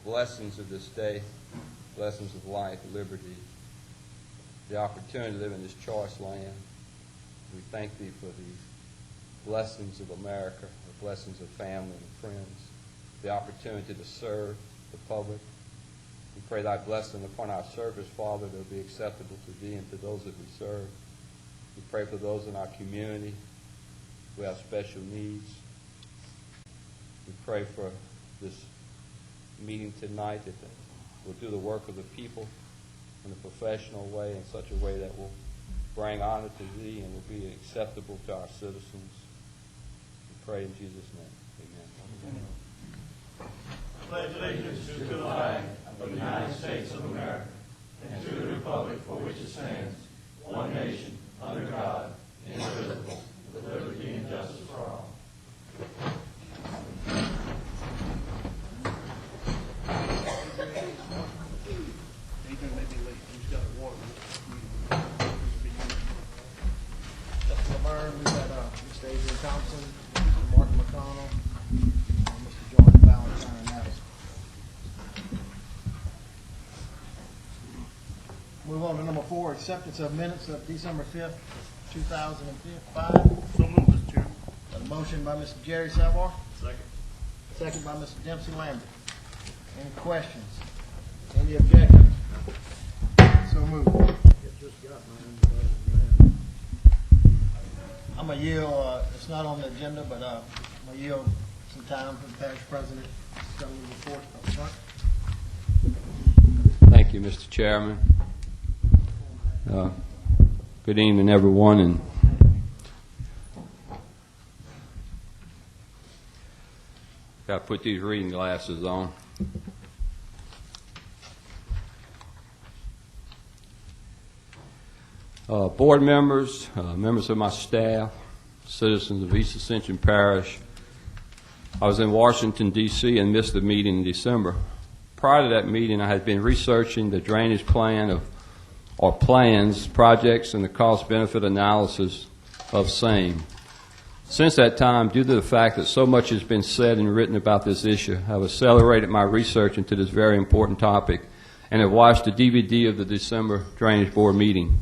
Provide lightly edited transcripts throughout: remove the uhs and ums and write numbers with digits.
blessings of this day, blessings of life, liberty, the opportunity to live in this choice land. We thank Thee for these blessings of America, the blessings of family and friends, the opportunity to serve the public. We pray Thy blessing upon our service, Father, that will be acceptable to Thee and to those that we serve. We pray for those in our community who have special needs. We pray for this meeting tonight that we'll do the work of the people in a professional way, in such a way that will bring honor to Thee and will be acceptable to our citizens. We pray in Jesus' name. Amen. Pledge allegiance to the flag of the United States of America and to the republic for which it stands, one nation, under God, indivisible, with liberty and justice for all. We've got Mr. Adrian Thompson, Mr. Mark McConnell, and Mr. Jordan Valentine Madison. Move on to number 4, acceptance of minutes of December 5th, 2005. So moved, Mr. Chairman. Got a motion by Mr. Jerry Savard, Second. second by Mr. Dempsey Lambert. Any questions? Any objections? So moved. I'm going to yield, it's not on the agenda, but I'm going to yield some time for the parish president to tell the report up front. Thank you, Mr. Chairman. Good evening, everyone. And got to put these reading glasses on. Board members, members of my staff, citizens of East Ascension Parish. I was in Washington, D.C. and missed the meeting in December. Prior to that meeting, I had been researching the drainage plan plans, projects, and the cost-benefit analysis of same. Since that time, due to the fact that so much has been said and written about this issue, I've accelerated my research into this very important topic and have watched the DVD of the December Drainage Board meeting.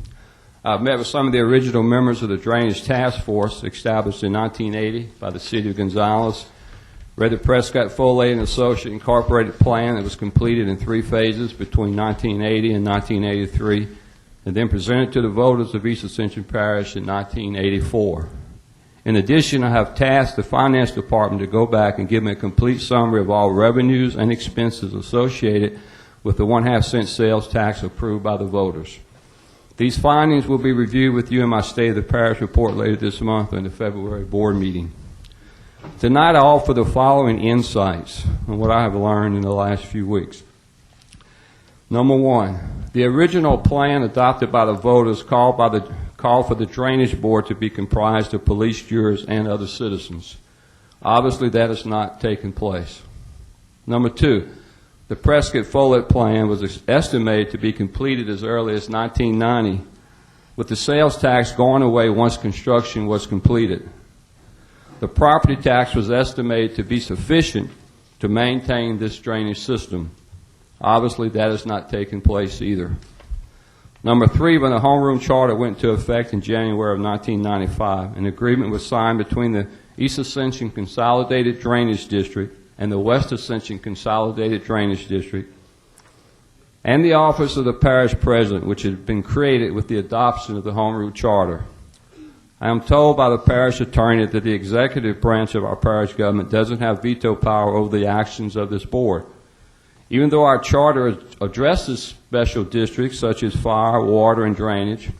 I've met with some of the original members of the Drainage Task Force established in 1980 by the City of Gonzales, read the Prescott Foley and Associate Incorporated plan that was completed in 3 phases between 1980 and 1983, and then presented to the voters of East Ascension Parish in 1984. In addition, I have tasked the Finance Department to go back and give me a complete summary of all revenues and expenses associated with the 1/2 cent sales tax approved by the voters. These findings will be reviewed with you in my State of the Parish report later this month in the February board meeting. Tonight I offer the following insights on what I have learned in the last few weeks. Number 1, the original plan adopted by the voters called for the Drainage Board to be comprised of police, jurors, and other citizens. Obviously that has not taken place. Number 2, the Prescott Foley plan was estimated to be completed as early as 1990, with the sales tax going away once construction was completed. The property tax was estimated to be sufficient to maintain this drainage system. Obviously, that has not taken place either. Number 3, when the homeroom charter went into effect in January of 1995, an agreement was signed between the East Ascension Consolidated Drainage District and the West Ascension Consolidated Drainage District, and the office of the parish president, which had been created with the adoption of the Home Rule Charter. I am told by the parish attorney that the executive branch of our parish government doesn't have veto power over the actions of this board. Even though our charter addresses special districts such as fire, water, and drainage,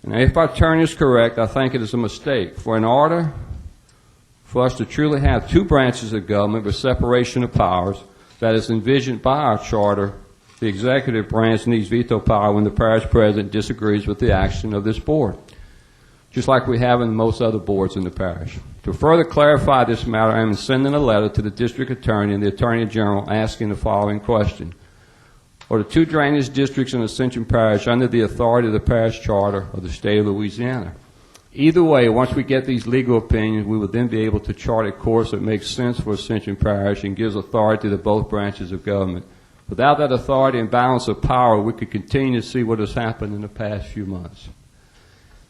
and if our attorney is correct, I think it is a mistake. For in order for us to truly have 2 branches of government with separation of powers that is envisioned by our charter, the executive branch needs veto power when the parish president disagrees with the action of this board, just like we have in most other boards in the parish. To further clarify this matter, I am sending a letter to the district attorney and the attorney general asking the following question. Are the 2 drainage districts in Ascension Parish under the authority of the parish charter of the state of Louisiana? Either way, once we get these legal opinions, we will then be able to chart a course that makes sense for Ascension Parish and gives authority to both branches of government. Without that authority and balance of power, we could continue to see what has happened in the past few months.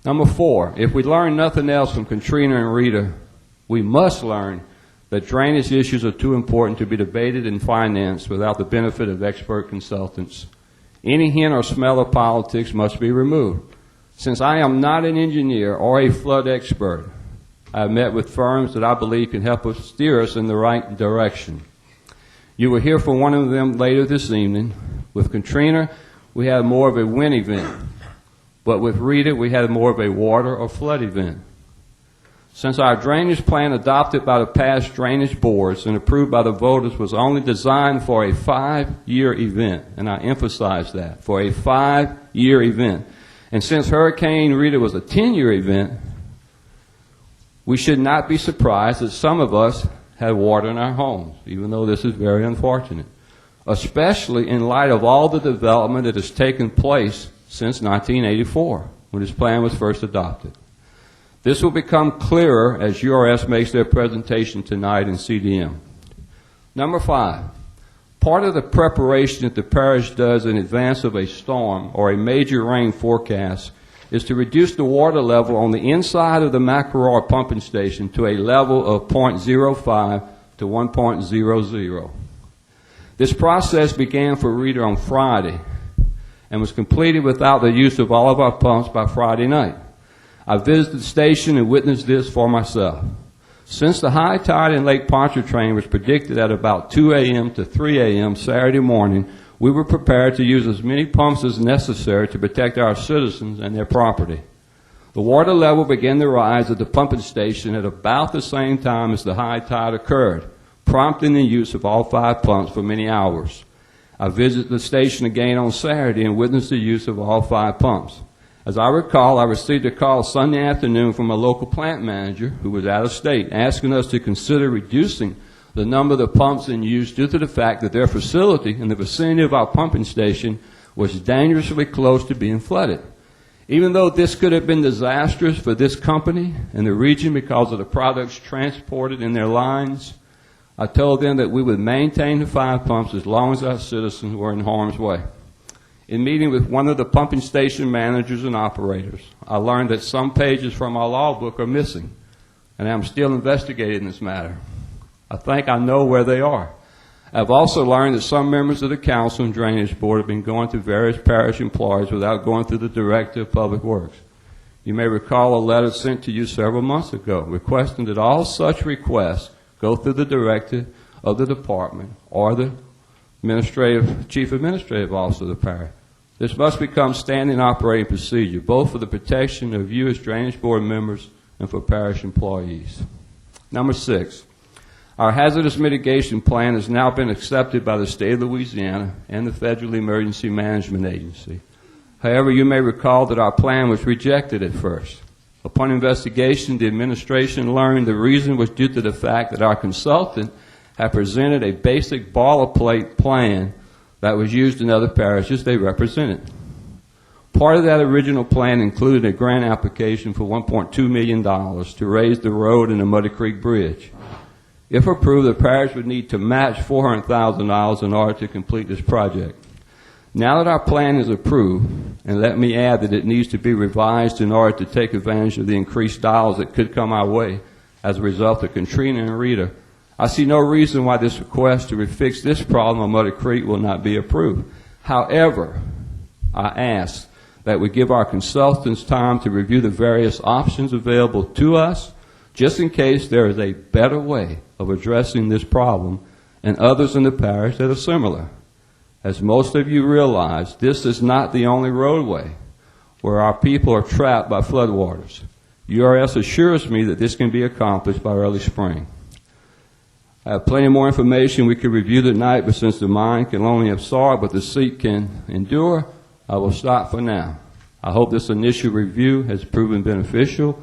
Number 4, if we learn nothing else from Katrina and Rita, we must learn that drainage issues are too important to be debated and financed without the benefit of expert consultants. Any hint or smell of politics must be removed. Since I am not an engineer or a flood expert, I have met with firms that I believe can help us steer us in the right direction. You will hear from one of them later this evening. With Katrina, we had more of a wind event, but with Rita, we had more of a water or flood event. Since our drainage plan adopted by the past drainage boards and approved by the voters was only designed for a 5-year event, and I emphasize that, for a 5-year event, and since Hurricane Rita was a 10-year event, we should not be surprised that some of us had water in our homes, even though this is very unfortunate, especially in light of all the development that has taken place since 1984, when this plan was first adopted. This will become clearer as URS makes their presentation tonight in CDM. Number 5, part of the preparation that the parish does in advance of a storm or a major rain forecast is to reduce the water level on the inside of the McElroy pumping station to a level of 0.05 to 1.00. This process began for Rita on Friday and was completed without the use of all of our pumps by Friday night. I visited the station and witnessed this for myself. Since the high tide in Lake Pontchartrain was predicted at about 2 a.m. to 3 a.m. Saturday morning, we were prepared to use as many pumps as necessary to protect our citizens and their property. The water level began to rise at the pumping station at about the same time as the high tide occurred, prompting the use of all 5 pumps for many hours. I visited the station again on Saturday and witnessed the use of all 5 pumps. As I recall, I received a call Sunday afternoon from a local plant manager who was out of state, asking us to consider reducing the number of the pumps in use due to the fact that their facility in the vicinity of our pumping station was dangerously close to being flooded. Even though this could have been disastrous for this company and the region because of the products transported in their lines, I told them that we would maintain the 5 pumps as long as our citizens were in harm's way. In meeting with one of the pumping station managers and operators, I learned that some pages from our law book are missing, and I'm still investigating this matter. I think I know where they are. I've also learned that some members of the council and drainage board have been going to various parish employees without going through the director of public works. You may recall a letter sent to you several months ago requesting that all such requests go through the director of the department or the chief administrative officer of the parish. This must become standing operating procedure, both for the protection of you as drainage board members and for parish employees. Number 6, our hazardous mitigation plan has now been accepted by the state of Louisiana and the Federal Emergency Management Agency. However, you may recall that our plan was rejected at first. Upon investigation, the administration learned the reason was due to the fact that our consultant had presented a basic boilerplate plan that was used in other parishes they represented. Part of that original plan included a grant application for $1.2 million to raise the road and the Muddy Creek Bridge. If approved, the parish would need to match $400,000 in order to complete this project. Now that our plan is approved, and let me add that it needs to be revised in order to take advantage of the increased dollars that could come our way as a result of Katrina and Rita, I see no reason why this request to fix this problem on Muddy Creek will not be approved. However, I ask that we give our consultants time to review the various options available to us, just in case there is a better way of addressing this problem and others in the parish that are similar. As most of you realize, this is not the only roadway where our people are trapped by floodwaters. URS assures me that this can be accomplished by early spring. I have plenty more information we could review tonight, but since the mind can only absorb what the seat can endure, I will stop for now. I hope this initial review has proven beneficial,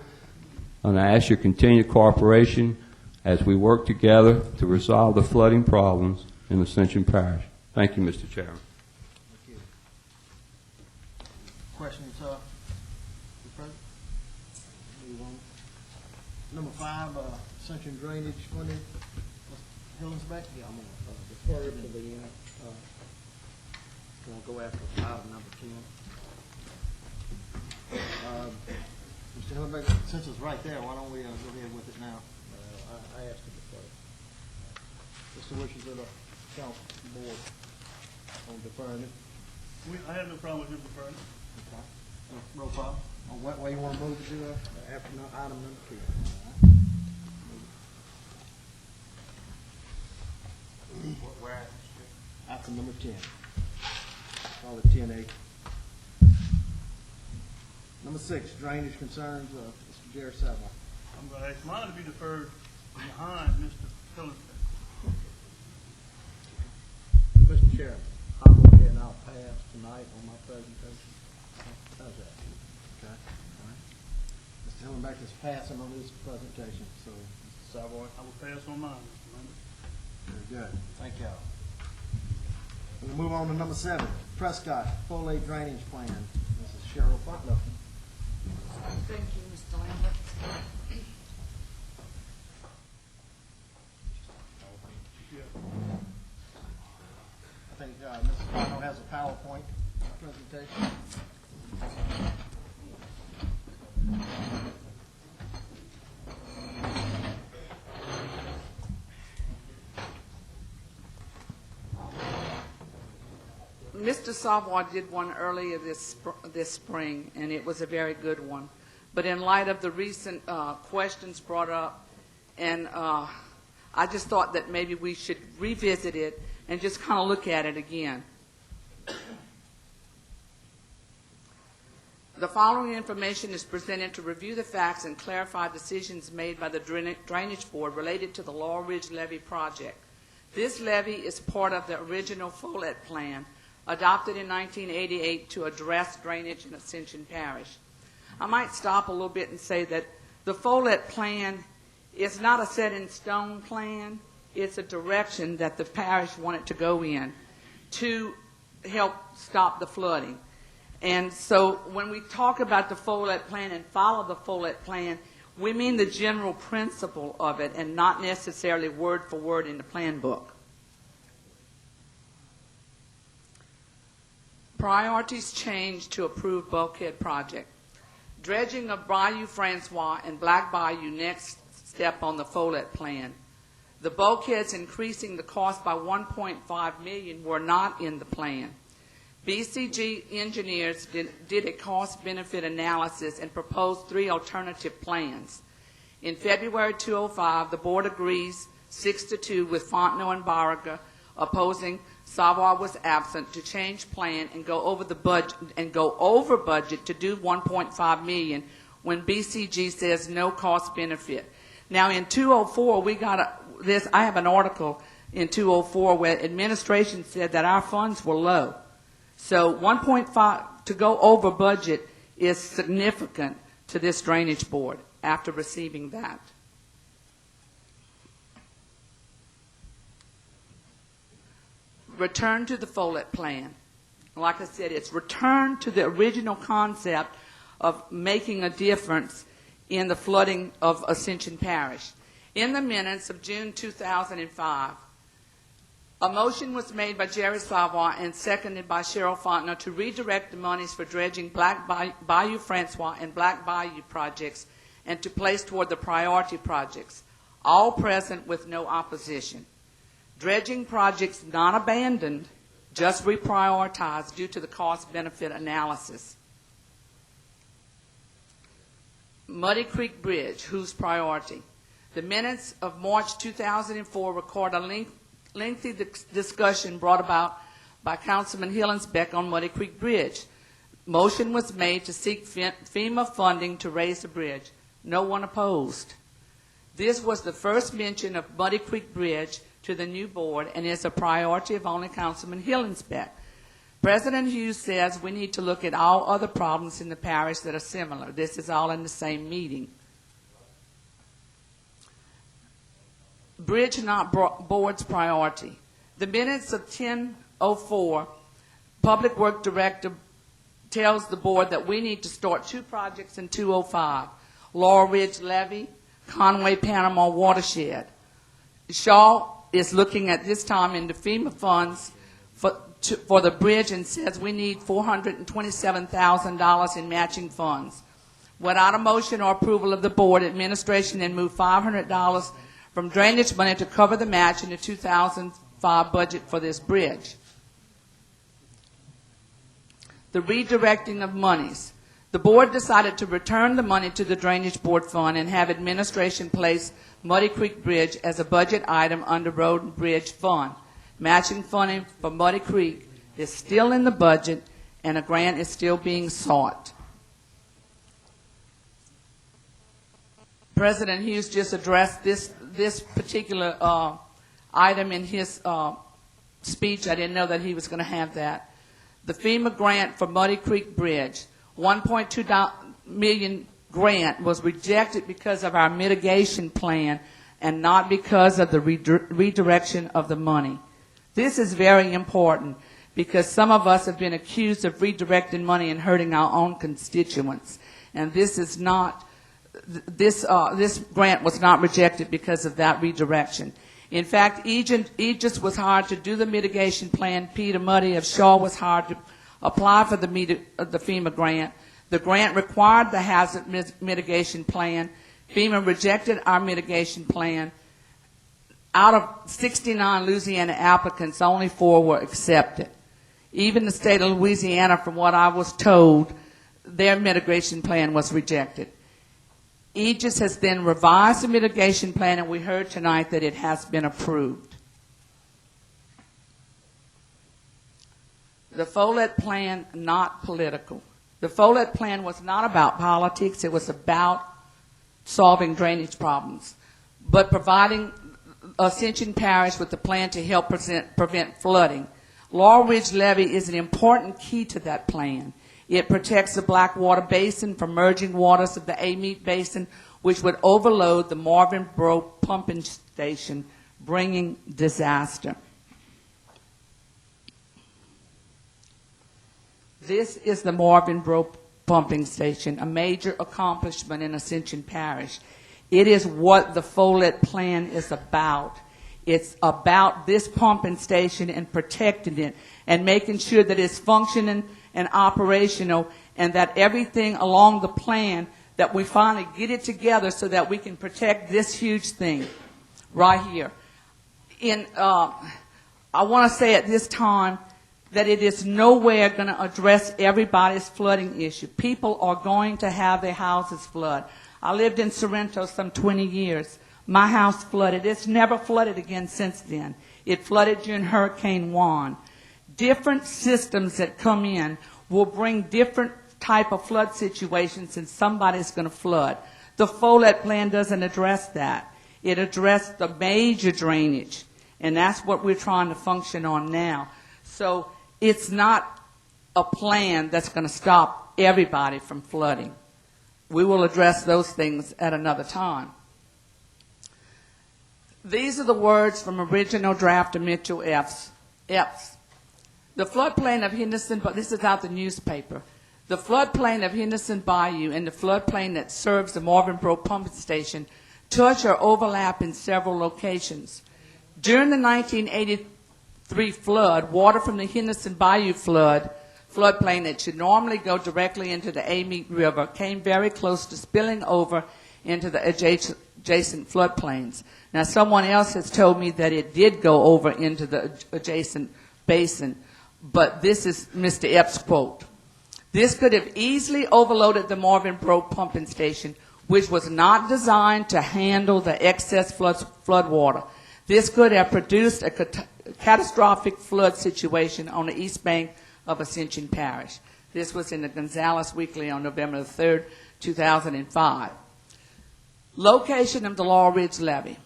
and I ask your continued cooperation as we work together to resolve the flooding problems in Ascension Parish. Thank you, Mr. Chairman. Thank you. Questions, Mr. President? Move on. Number 5, Ascension drainage funding. Mr. Hillensback? Yeah, I'm gonna defer to the end. Gonna go after item number 10. Mr. Hillensback, since it's right there, why don't we go ahead with it now? I asked to defer. What's the wishes of the council board on deferring it? I have no problem with him deferring. Okay. Roll call. On what way you want to move it to? After item number 10. Where at? Item number 10. Call it 10A. Number 6, drainage concerns, Mr. Jerry Savage. I'm going to ask mine to be deferred behind Mr. Hillensback. Mr. Chairman, I'll go ahead and I'll pass tonight on my presentation. How's that? Okay. All right. Mr. Hillenbeck is passing on his presentation, so Mr. Savoy. I will pass on mine, Mr. Lambert. Very good. Thank y'all. We'll move on to number 7, Prescott Foley Drainage Plan. Mrs. Cheryl Fontenot. Thank you, Mr. Lambert. I think Mrs. Fontenot has a PowerPoint presentation. Mr. Savoy did one earlier this spring, and it was a very good one. But in light of the recent questions brought up, and I just thought that maybe we should revisit it and just kind of look at it again. The following information is presented to review the facts and clarify decisions made by the Drainage Board related to the Laurel Ridge Levee project. This levee is part of the original Follett Plan, adopted in 1988 to address drainage in Ascension Parish. I might stop a little bit and say that the Follett Plan is not a set-in-stone plan. It's a direction that the parish wanted to go in to help stop the flooding. And so when we talk about the Follett Plan and follow the Follett Plan, we mean the general principle of it and not necessarily word for word in the plan book. Priorities changed to approve bulkhead project. Dredging of Bayou Francois and Black Bayou next step on the Follett Plan. The bulkheads increasing the cost by $1.5 million were not in the plan. BCG engineers did a cost-benefit analysis and proposed 3 alternative plans. In February 2005, the board agrees 6-2 with Fontenot and Barraga opposing. Savoy was absent to change plan and go over the budget to do $1.5 million when BCG says no cost benefit. Now in 2004 we got this. I have an article in 2004 where administration said that our funds were low. So 1.5 to go over budget is significant to this drainage board after receiving that. Return to the Follett Plan. Like I said, it's return to the original concept of making a difference in the flooding of Ascension Parish. In the minutes of June 2005, a motion was made by Jerry Savoy and seconded by Cheryl Fontenot to redirect the monies for dredging Black Bayou Francois and Black Bayou projects and to place toward the priority projects, all present with no opposition. Dredging projects not abandoned, just reprioritized due to the cost-benefit analysis. Muddy Creek Bridge, whose priority? The minutes of March 2004 record a lengthy discussion brought about by Councilman Hillensbeck on Muddy Creek Bridge. Motion was made to seek FEMA funding to raise the bridge. No one opposed. This was the first mention of Muddy Creek Bridge to the new board and is a priority of only Councilman Hillensbeck. President Hughes says we need to look at all other problems in the parish that are similar. This is all in the same meeting. Bridge not board's priority. The minutes of 10:04, Public Work Director tells the board that we need to start 2 projects in 205. Laurel Ridge Levee, Conway Panama watershed. Shaw is looking at this time in the FEMA funds for the bridge and says we need $427,000 in matching funds. Without a motion or approval of the board, administration then moved $500 from drainage money to cover the match in the 2005 budget for this bridge. The redirecting of monies. The board decided to return the money to the Drainage Board Fund and have administration place Muddy Creek Bridge as a budget item under Road and Bridge Fund. Matching funding for Muddy Creek is still in the budget, and a grant is still being sought. President Hughes just addressed this particular item in his speech. I didn't know that he was going to have that. The FEMA grant for Muddy Creek Bridge, $1.2 million grant, was rejected because of our mitigation plan and not because of the redirection of the money. This is very important because some of us have been accused of redirecting money and hurting our own constituents. And this is not, this grant was not rejected because of that redirection. In fact, Aegis was hired to do the mitigation plan. Peter Muddy of Shaw was hired to apply for the FEMA grant. The grant required the hazard mitigation plan. FEMA rejected our mitigation plan. Out of 69 Louisiana applicants, only 4 were accepted. Even the state of Louisiana, from what I was told, their mitigation plan was rejected. Aegis has then revised the mitigation plan, and we heard tonight that it has been approved. The Follett plan, not political. The Follett plan was not about politics. It was about solving drainage problems, but providing Ascension Parish with a plan to help prevent flooding. Laurel Ridge Levee is an important key to that plan. It protects the Blackwater Basin from merging waters of the Amite Basin, which would overload the Marvin Bro pumping station, bringing disaster. This is the Marvin Bro pumping station, a major accomplishment in Ascension Parish. It is what the Follett plan is about. It's about this pumping station and protecting it and making sure that it's functioning and operational, and that everything along the plan, that we finally get it together so that we can protect this huge thing right here. I want to say at this time that it is nowhere going to address everybody's flooding issue. People are going to have their houses flood. I lived in Sorrento some 20 years. My house flooded. It's never flooded again since then. It flooded during Hurricane Juan. Different systems that come in will bring different type of flood situations, and somebody's going to flood. The Follett plan doesn't address that. It addressed the major drainage, and that's what we're trying to function on now. So it's not a plan that's going to stop everybody from flooding. We will address those things at another time. These are the words from original draft of Mitchell Epps. The floodplain of Henderson, but this is out the newspaper. The floodplain of Henderson Bayou and the floodplain that serves the Marvin Bro pumping station touch or overlap in several locations. During the 1983 flood, water from the Henderson Bayou floodplain that should normally go directly into the Amite River came very close to spilling over into the adjacent floodplains. Now, someone else has told me that it did go over into the adjacent basin, but this is Mr. Epps' quote. This could have easily overloaded the Marvin Bro pumping station, which was not designed to handle the excess flood water. This could have produced a catastrophic flood situation on the east bank of Ascension Parish. This was in the Gonzales Weekly on November the 3rd, 2005. Location of the Laurel Ridge Levee.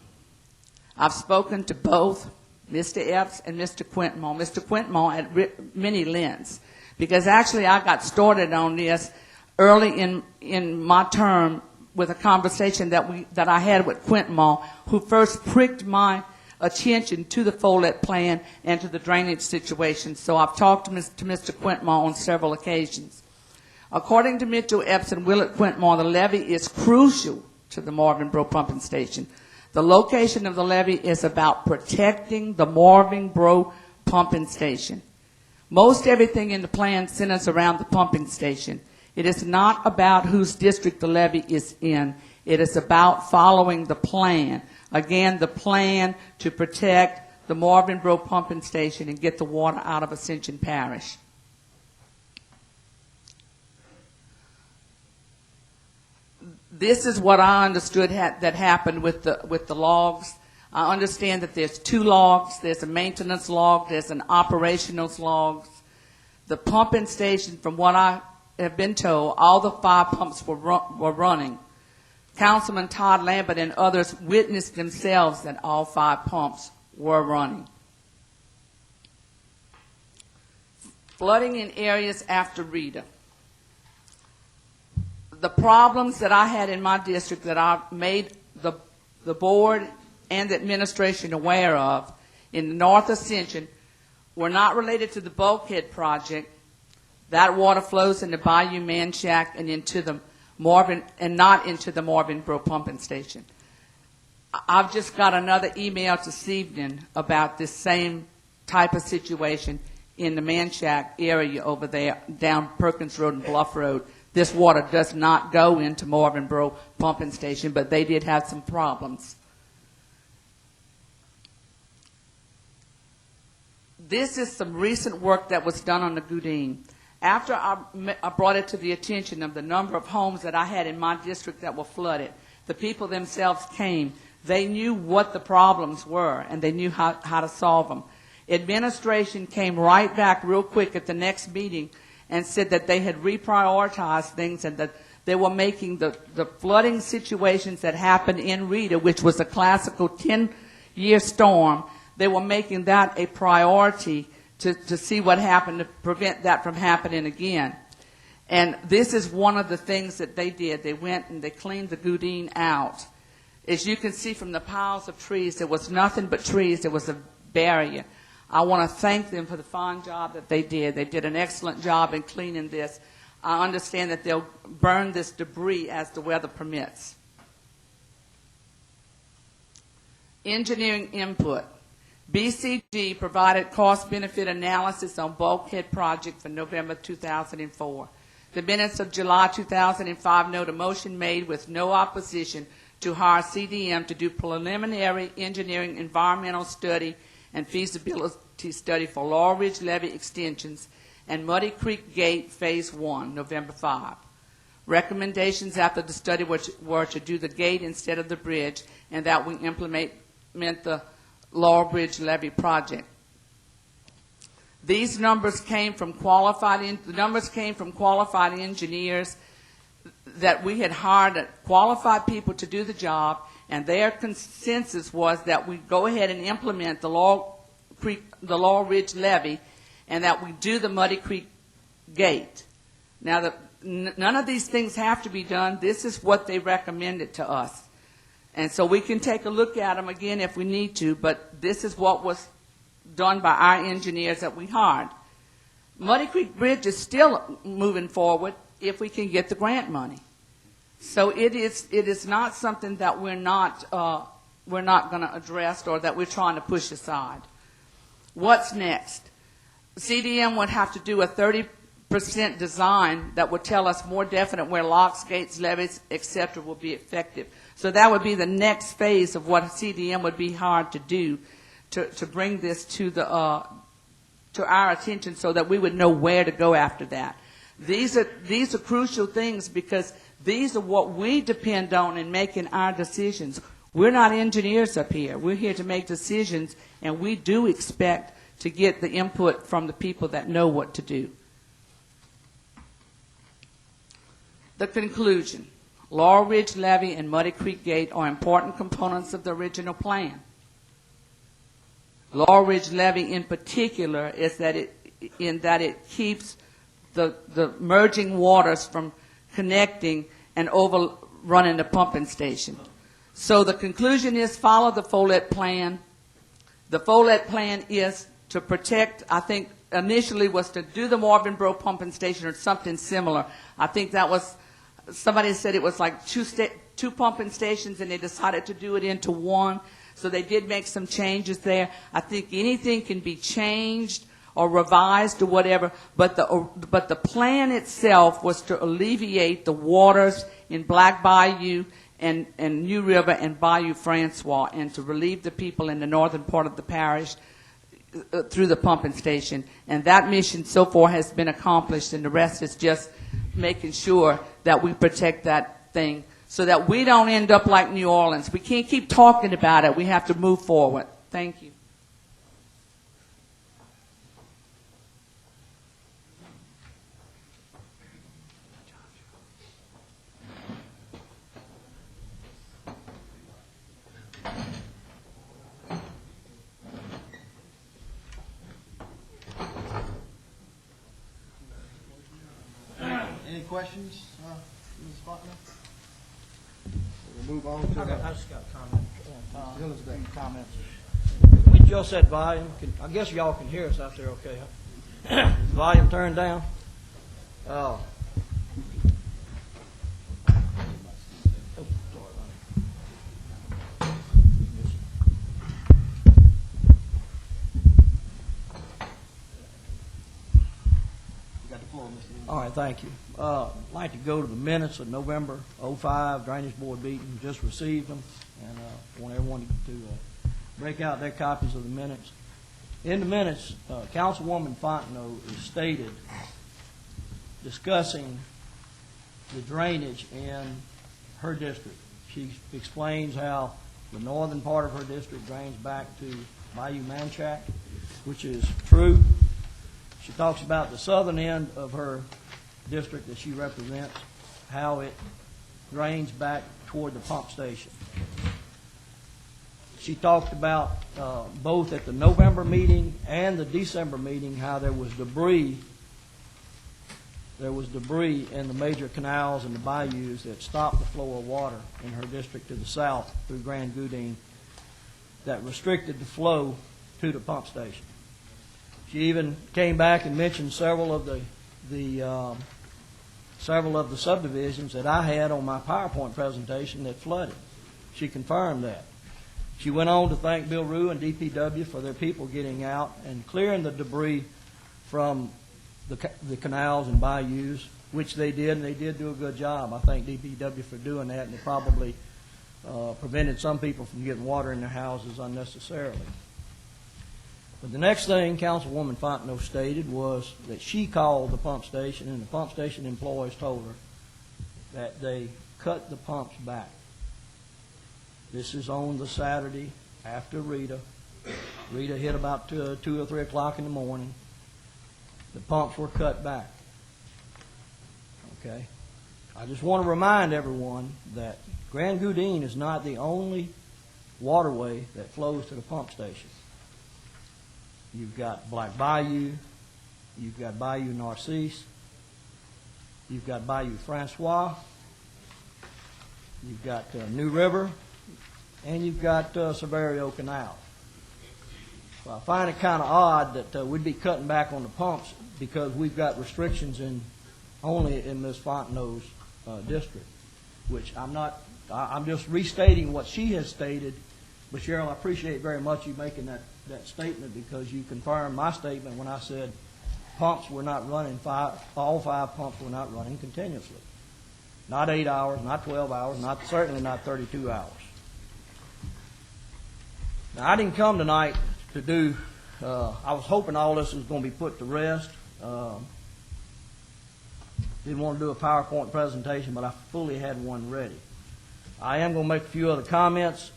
I've spoken to both Mr. Epps and Mr. Quintemont. Mr. Quintemont at many lengths, because actually I got started on this early in my term with a conversation that I had with Quintemont, who first pricked my attention to the Follett plan and to the drainage situation. So I've talked to Mr. Quintemont on several occasions. According to Mitchell Epson, Willett Quintmore, the levee is crucial to the Marvin Bro pumping station. The location of the levee is about protecting the Marvin Bro pumping station. Most everything in the plan centers around the pumping station. It is not about whose district the levee is in. It is about following the plan. Again, the plan to protect the Marvin Bro pumping station and get the water out of Ascension Parish. This is what I understood that happened with the logs. I understand that there's 2 logs. There's a maintenance log. There's an operational log. The pumping station, from what I have been told, all the 5 pumps were running. Councilman Todd Lambert and others witnessed themselves that all 5 pumps were running. Flooding in areas after Rita. The problems that I had in my district that I made the board and the administration aware of in the North Ascension were not related to the bulkhead project. That water flows into Bayou Manchac and into the Marvin, and not into the Marvin Bro pumping station. I've just got another email this evening about this same type of situation in the Manchac area over there, down Perkins Road and Bluff Road. This water does not go into Marvin Bro pumping station, but they did have some problems. This is some recent work that was done on the Goudin. After I brought it to the attention of the number of homes that I had in my district that were flooded, the people themselves came. They knew what the problems were, and they knew how to solve them. Administration came right back real quick at the next meeting and said that they had reprioritized things and that they were making the flooding situations that happened in Rita, which was a classical 10-year storm, they were making that a priority to see what happened to prevent that from happening again. And this is one of the things that they did. They went and they cleaned the Goudin out. As you can see from the piles of trees, there was nothing but trees. There was a barrier. I want to thank them for the fine job that they did. They did an excellent job in cleaning this. I understand that they'll burn this debris as the weather permits. Engineering input. BCG provided cost-benefit analysis on bulkhead project for November 2004. The minutes of July 2005 note a motion made with no opposition to hire CDM to do preliminary engineering environmental study and feasibility study for Laurel Ridge levee extensions and Muddy Creek Gate Phase 1, November 5. Recommendations after the study were to do the gate instead of the bridge, and that we implement the Laurel Bridge levee project. These numbers came from qualified engineers that we had hired qualified people to do the job, and their consensus was that we go ahead and implement the Laurel Ridge levee, and that we do the Muddy Creek Gate. Now, none of these things have to be done. This is what they recommended to us. And so we can take a look at them again if we need to, but this is what was done by our engineers that we hired. Muddy Creek Bridge is still moving forward if we can get the grant money. So it is not something that we're not going to address or that we're trying to push aside. What's next? CDM would have to do a 30% design that would tell us more definite where locks, gates, levees, etc. will be effective. So that would be the next phase of what CDM would be hard to do to bring this to our attention so that we would know where to go after that. These are crucial things because these are what we depend on in making our decisions. We're not engineers up here. We're here to make decisions, and we do expect to get the input from the people that know what to do. The conclusion. Laurel Ridge Levee and Muddy Creek Gate are important components of the original plan. Laurel Ridge Levee in particular is that it keeps the merging waters from connecting and overrunning the pumping station. So the conclusion is follow the Follett plan. The Follett plan is to protect, I think initially was to do the Marvin Bro pumping station or something similar. I think that was, somebody said it was like two pumping stations, and they decided to do it into one. So they did make some changes there. I think anything can be changed or revised or whatever, but the plan itself was to alleviate the waters in Black Bayou and New River and Bayou Francois, and to relieve the people in the northern part of the parish through the pumping station. And that mission so far has been accomplished, and the rest is just making sure that we protect that thing so that we don't end up like New Orleans. We can't keep talking about it. We have to move forward. Thank you. Any questions, Ms. Faulkner? We'll move on to the... I just got a comment. Mr. Elizabeth, comments. We just said volume. I guess y'all can hear us out there okay, huh? Volume turned down. Oh. You got the floor, Mr. Elizabeth. All right, thank you. I'd like to go to the minutes of November 05 Drainage Board meeting. Just received them, and want everyone to break out their copies of the minutes. In the minutes, Councilwoman Fontenot is stated discussing the drainage in her district. She explains how the northern part of her district drains back to Bayou Manchac, which is true. She talks about the southern end of her district that she represents, how it drains back toward the pump station. She talked about both at the November meeting and the December meeting how there was debris in the major canals and the bayous that stopped the flow of water in her district to the south through Grand Goudin that restricted the flow to the pump station. She even came back and mentioned several of the subdivisions that I had on my PowerPoint presentation that flooded. She confirmed that. She went on to thank Bill Rue and DPW for their people getting out and clearing the debris from the canals and bayous, which they did, and they did do a good job. I thank DPW for doing that, and it probably prevented some people from getting water in their houses unnecessarily. But the next thing Councilwoman Fontenot stated was that she called the pump station, and the pump station employees told her that they cut the pumps back. This is on the Saturday after Rita. Rita hit about 2 or 3 o'clock in the morning. The pumps were cut back. Okay? I just want to remind everyone that Grand Goudin is not the only waterway that flows to the pump station. You've got Black Bayou, you've got Bayou Narcisse, you've got Bayou Francois, you've got New River, and you've got Severio Canal. So I find it kind of odd that we'd be cutting back on the pumps because we've got restrictions only in Ms. Fontenot's district, which I'm just restating what she has stated. But Cheryl, I appreciate very much you making that statement, because you confirmed my statement when I said pumps were not running, all 5 pumps were not running continuously. Not 8 hours, not 12 hours, certainly not 32 hours. Now, I didn't come tonight to do, I was hoping all this was going to be put to rest. Didn't want to do a PowerPoint presentation, but I fully had one ready. I am going to make a few other comments.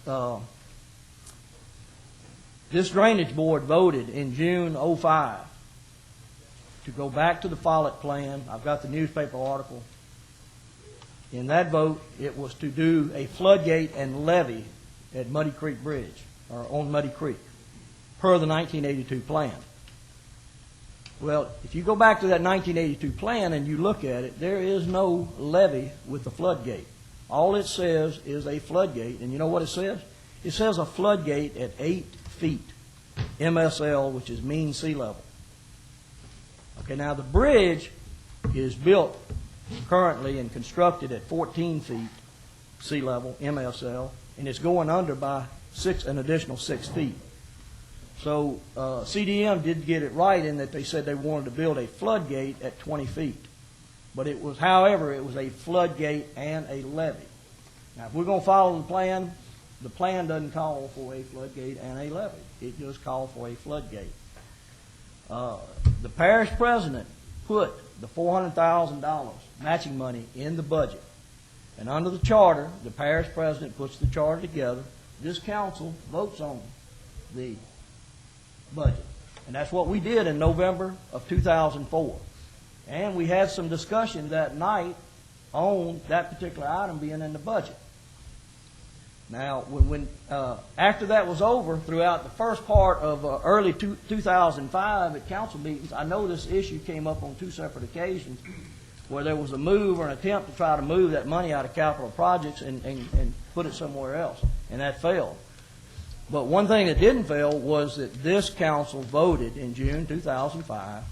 This Drainage Board voted in June 05 to go back to the Follett plan. I've got the newspaper article. In that vote, it was to do a floodgate and levee at Muddy Creek Bridge, or on Muddy Creek, per the 1982 plan. Well, if you go back to that 1982 plan and you look at it, there is no levee with the floodgate. All it says is a floodgate, and you know what it says? It says a floodgate at 8 feet MSL, which is mean sea level. Okay, now the bridge is built currently and constructed at 14 feet sea level, MSL, and it's going under by an additional 6 feet. So CDM did get it right in that they said they wanted to build a floodgate at 20 feet. But it was, however, it was a floodgate and a levee. Now, if we're going to follow the plan doesn't call for a floodgate and a levee. It just called for a floodgate. The parish president put the $400,000 matching money in the budget. And under the charter, the parish president puts the charter together. This council votes on the budget. And that's what we did in November of 2004. And we had some discussion that night on that particular item being in the budget. Now, after that was over, throughout the first part of early 2005 at council meetings, I know this issue came up on 2 separate occasions where there was a move or an attempt to try to move that money out of capital projects and put it somewhere else, and that failed. But one thing that didn't fail was that this council voted in June 2005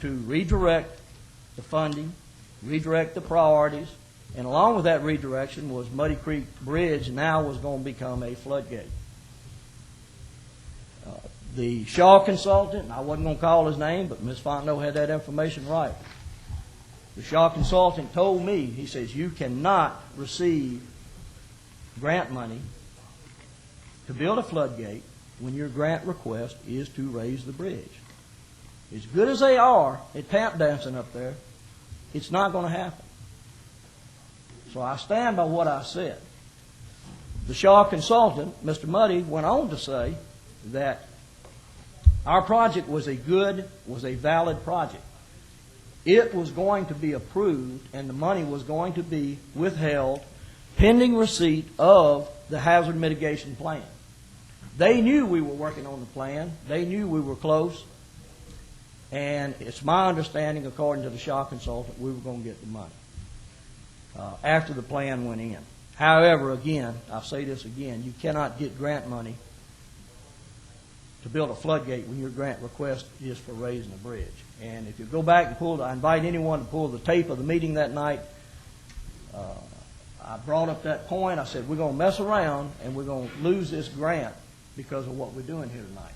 to redirect the funding, redirect the priorities, and along with that redirection was Muddy Creek Bridge now was going to become a floodgate. The Shaw consultant, and I wasn't going to call his name, but Ms. Fontenot had that information right. The Shaw consultant told me, he says, you cannot receive grant money to build a floodgate when your grant request is to raise the bridge. As good as they are at tap dancing up there, it's not going to happen. So I stand by what I said. The Shaw consultant, Mr. Muddy, went on to say that our project was a valid project. It was going to be approved and the money was going to be withheld pending receipt of the hazard mitigation plan. They knew we were working on the plan. They knew we were close. And it's my understanding, according to the Shaw consultant, we were going to get the money after the plan went in. However, again, I'll say this again, you cannot get grant money to build a floodgate when your grant request is for raising a bridge. And if you go back and I invite anyone to pull the tape of the meeting that night. I brought up that point. I said, we're going to mess around and we're going to lose this grant because of what we're doing here tonight.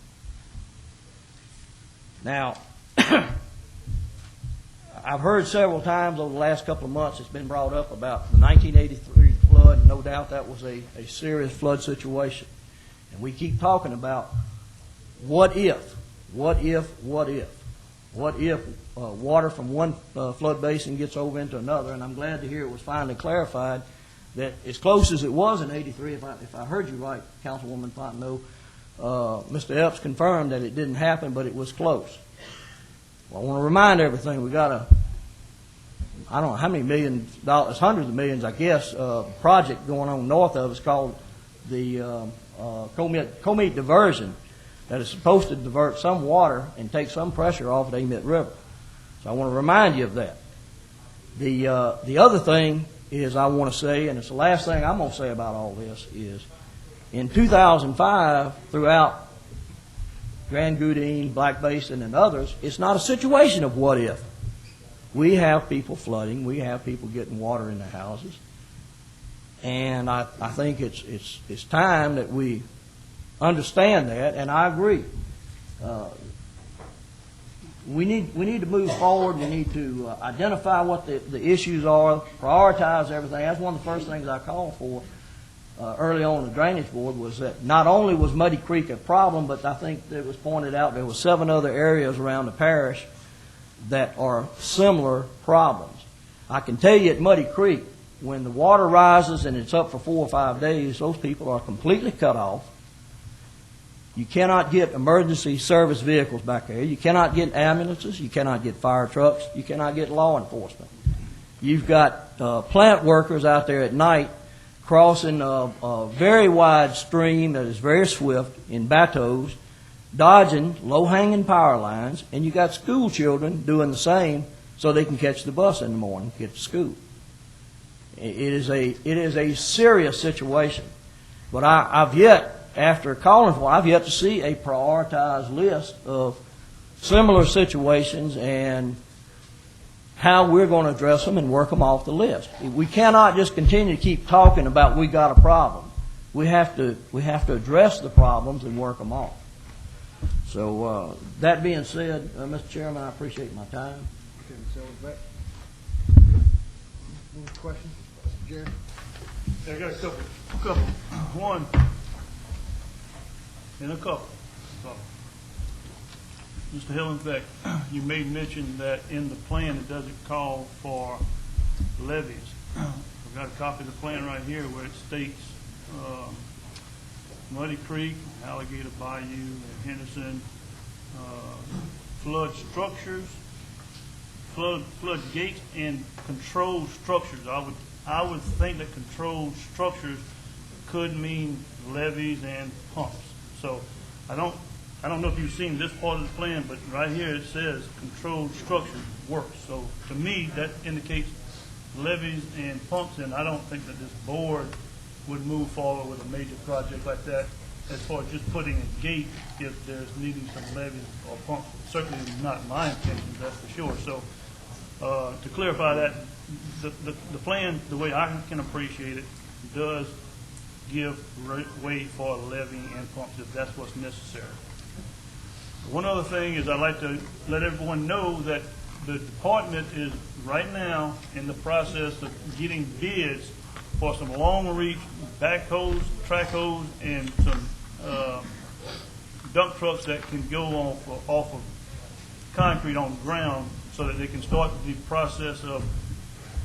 Now, I've heard several times over the last couple of months it's been brought up about the 1983 flood, and no doubt that was a serious flood situation. And we keep talking about what if water from one flood basin gets over into another, and I'm glad to hear it was finally clarified that as close as it was in 83, if I heard you right, Councilwoman Fontenot, Mr. Epps confirmed that it didn't happen, but it was close. Well, I want to remind everything, we got I don't know how many millions of dollars, hundreds of millions, I guess, project going on north of us called the Comite Diversion that is supposed to divert some water and take some pressure off of the Amite River. So I want to remind you of that. The other thing is I want to say, and it's the last thing I'm going to say about all this, is in 2005, throughout Grand Goudin, Black Basin, and others, it's not a situation of what if. We have people flooding. We have people getting water in their houses. And I think it's time that we understand that, and I agree. We need to move forward. We need to identify what the issues are, prioritize everything. That's one of the first things I called for early on in the Drainage Board, was that not only was Muddy Creek a problem, but I think it was pointed out there were 7 other areas around the parish that are similar problems. I can tell you at Muddy Creek, when the water rises and it's up for 4 or 5 days, those people are completely cut off. You cannot get emergency service vehicles back there. You cannot get ambulances. You cannot get fire trucks. You cannot get law enforcement. You've got plant workers out there at night crossing a very wide stream that is very swift in bateaus, dodging low-hanging power lines, and you got school children doing the same so they can catch the bus in the morning, get to school. It is a serious situation. But I've yet, after calling for it, I've yet to see a prioritized list of similar situations and how we're going to address them and work them off the list. We cannot just continue to keep talking about we got a problem. We have to address the problems and work them off. So that being said, Mr. Chairman, I appreciate my time. Okay, Ms. Ellsbeck. Any questions? Mr. Jerry? I got a couple. One, and a couple. Mr. Hillenbeck, you made mention that in the plan it doesn't call for levies. I've got a copy of the plan right here where it states Muddy Creek, Alligator Bayou, and Henderson, flood structures, flood gates, and controlled structures. I would think that controlled structures could mean levees and pumps. So I don't know if you've seen this part of the plan, but right here it says controlled structures works. So to me, that indicates levees and pumps, and I don't think that this board would move forward with a major project like that as far as just putting a gate if there's needing some levees or pumps. Certainly not my intention, that's for sure. So to clarify that, the plan, the way I can appreciate it, does give way for levying and pumps if that's what's necessary. One other thing is I'd like to let everyone know that the department is right now in the process of getting bids for some long-reach backhoes, track hose, and some dump trucks that can go off of concrete on the ground so that they can start the process of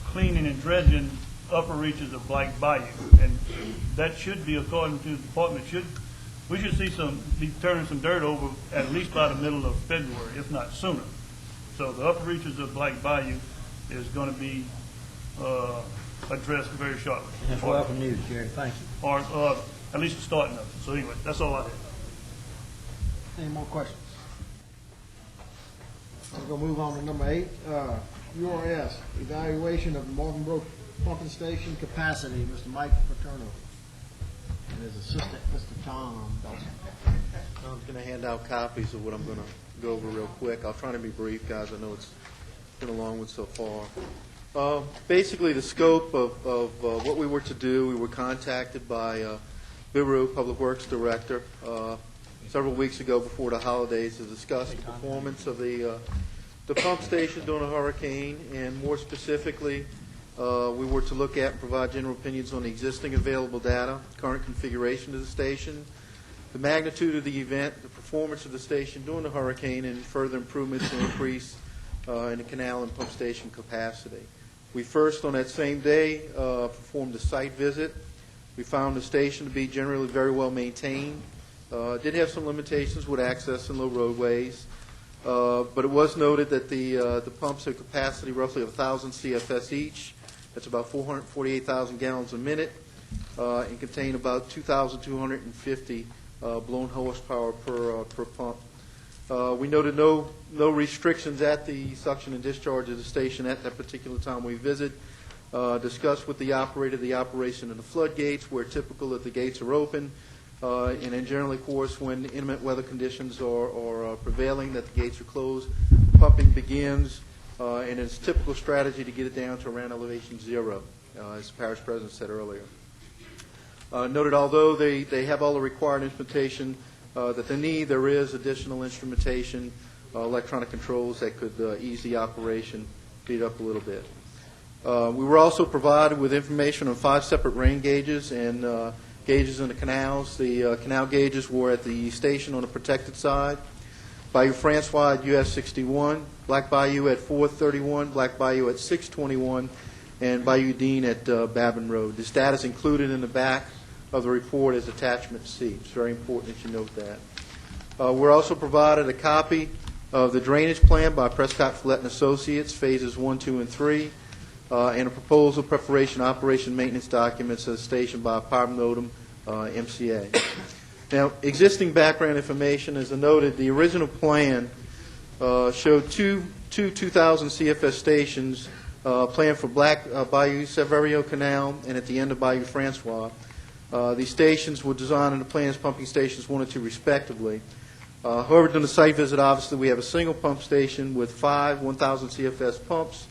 cleaning and dredging upper reaches of Black Bayou. And that should be, according to the department, we should be turning some dirt over at least by the middle of February, if not sooner. So the upper reaches of Black Bayou is going to be addressed very shortly. That's welcome news, Jerry. Thank you. Or at least the starting of it. So anyway, that's all I have. Any more questions? We're going to move on to number 8. URS, evaluation of Morgan Brook pumping station capacity. Mr. Mike Paterno and his assistant, Mr. Tom Dawson. I'm going to hand out copies of what I'm going to go over real quick. I'll try to be brief, guys. I know it's been a long one so far. Basically, the scope of what we were to do, we were contacted by Bill Rue, Public Works Director, several weeks ago before the holidays to discuss the performance of the pump station during a hurricane, and more specifically, we were to look at and provide general opinions on the existing available data, current configuration of the station, the magnitude of the event, the performance of the station during the hurricane, and further improvements to increase in the canal and pump station capacity. We first, on that same day, performed a site visit. We found the station to be generally very well maintained. Did have some limitations with access and low roadways, but it was noted that the pumps have capacity roughly of 1,000 CFS each. That's about 448,000 gallons a minute, and contain about 2,250 blown horsepower per pump. We noted no restrictions at the suction and discharge of the station at that particular time we visited. Discussed with the operator the operation of the floodgates, where typical that the gates are open, and then generally, of course, when inclement weather conditions are prevailing, that the gates are closed, pumping begins, and it's typical strategy to get it down to around elevation 0, as the parish president said earlier. Noted although they have all the required instrumentation that they need, there is additional instrumentation, electronic controls that could ease the operation, speed up a little bit. We were also provided with information on 5 separate rain gauges and gauges in the canals. The canal gauges were at the station on the protected side. Bayou Francois at US 61, Black Bayou at 431, Black Bayou at 621, and Bayou Dean at Babin Road. This data is included in the back of the report as attachment C. It's very important that you note that. We're also provided a copy of the drainage plan by Prescott Follett and Associates, phases 1, 2, and 3, and a proposal, preparation, operation, maintenance documents at the station by Power Modem MCA. Now, existing background information, as I noted, the original plan showed two 2,000 CFS stations planned for Black Bayou Severio Canal and at the end of Bayou Francois. These stations were designed in the plans pumping stations 1 and 2 respectively. However, during the site visit, obviously, we have a single pump station with 5 1,000 CFS pumps,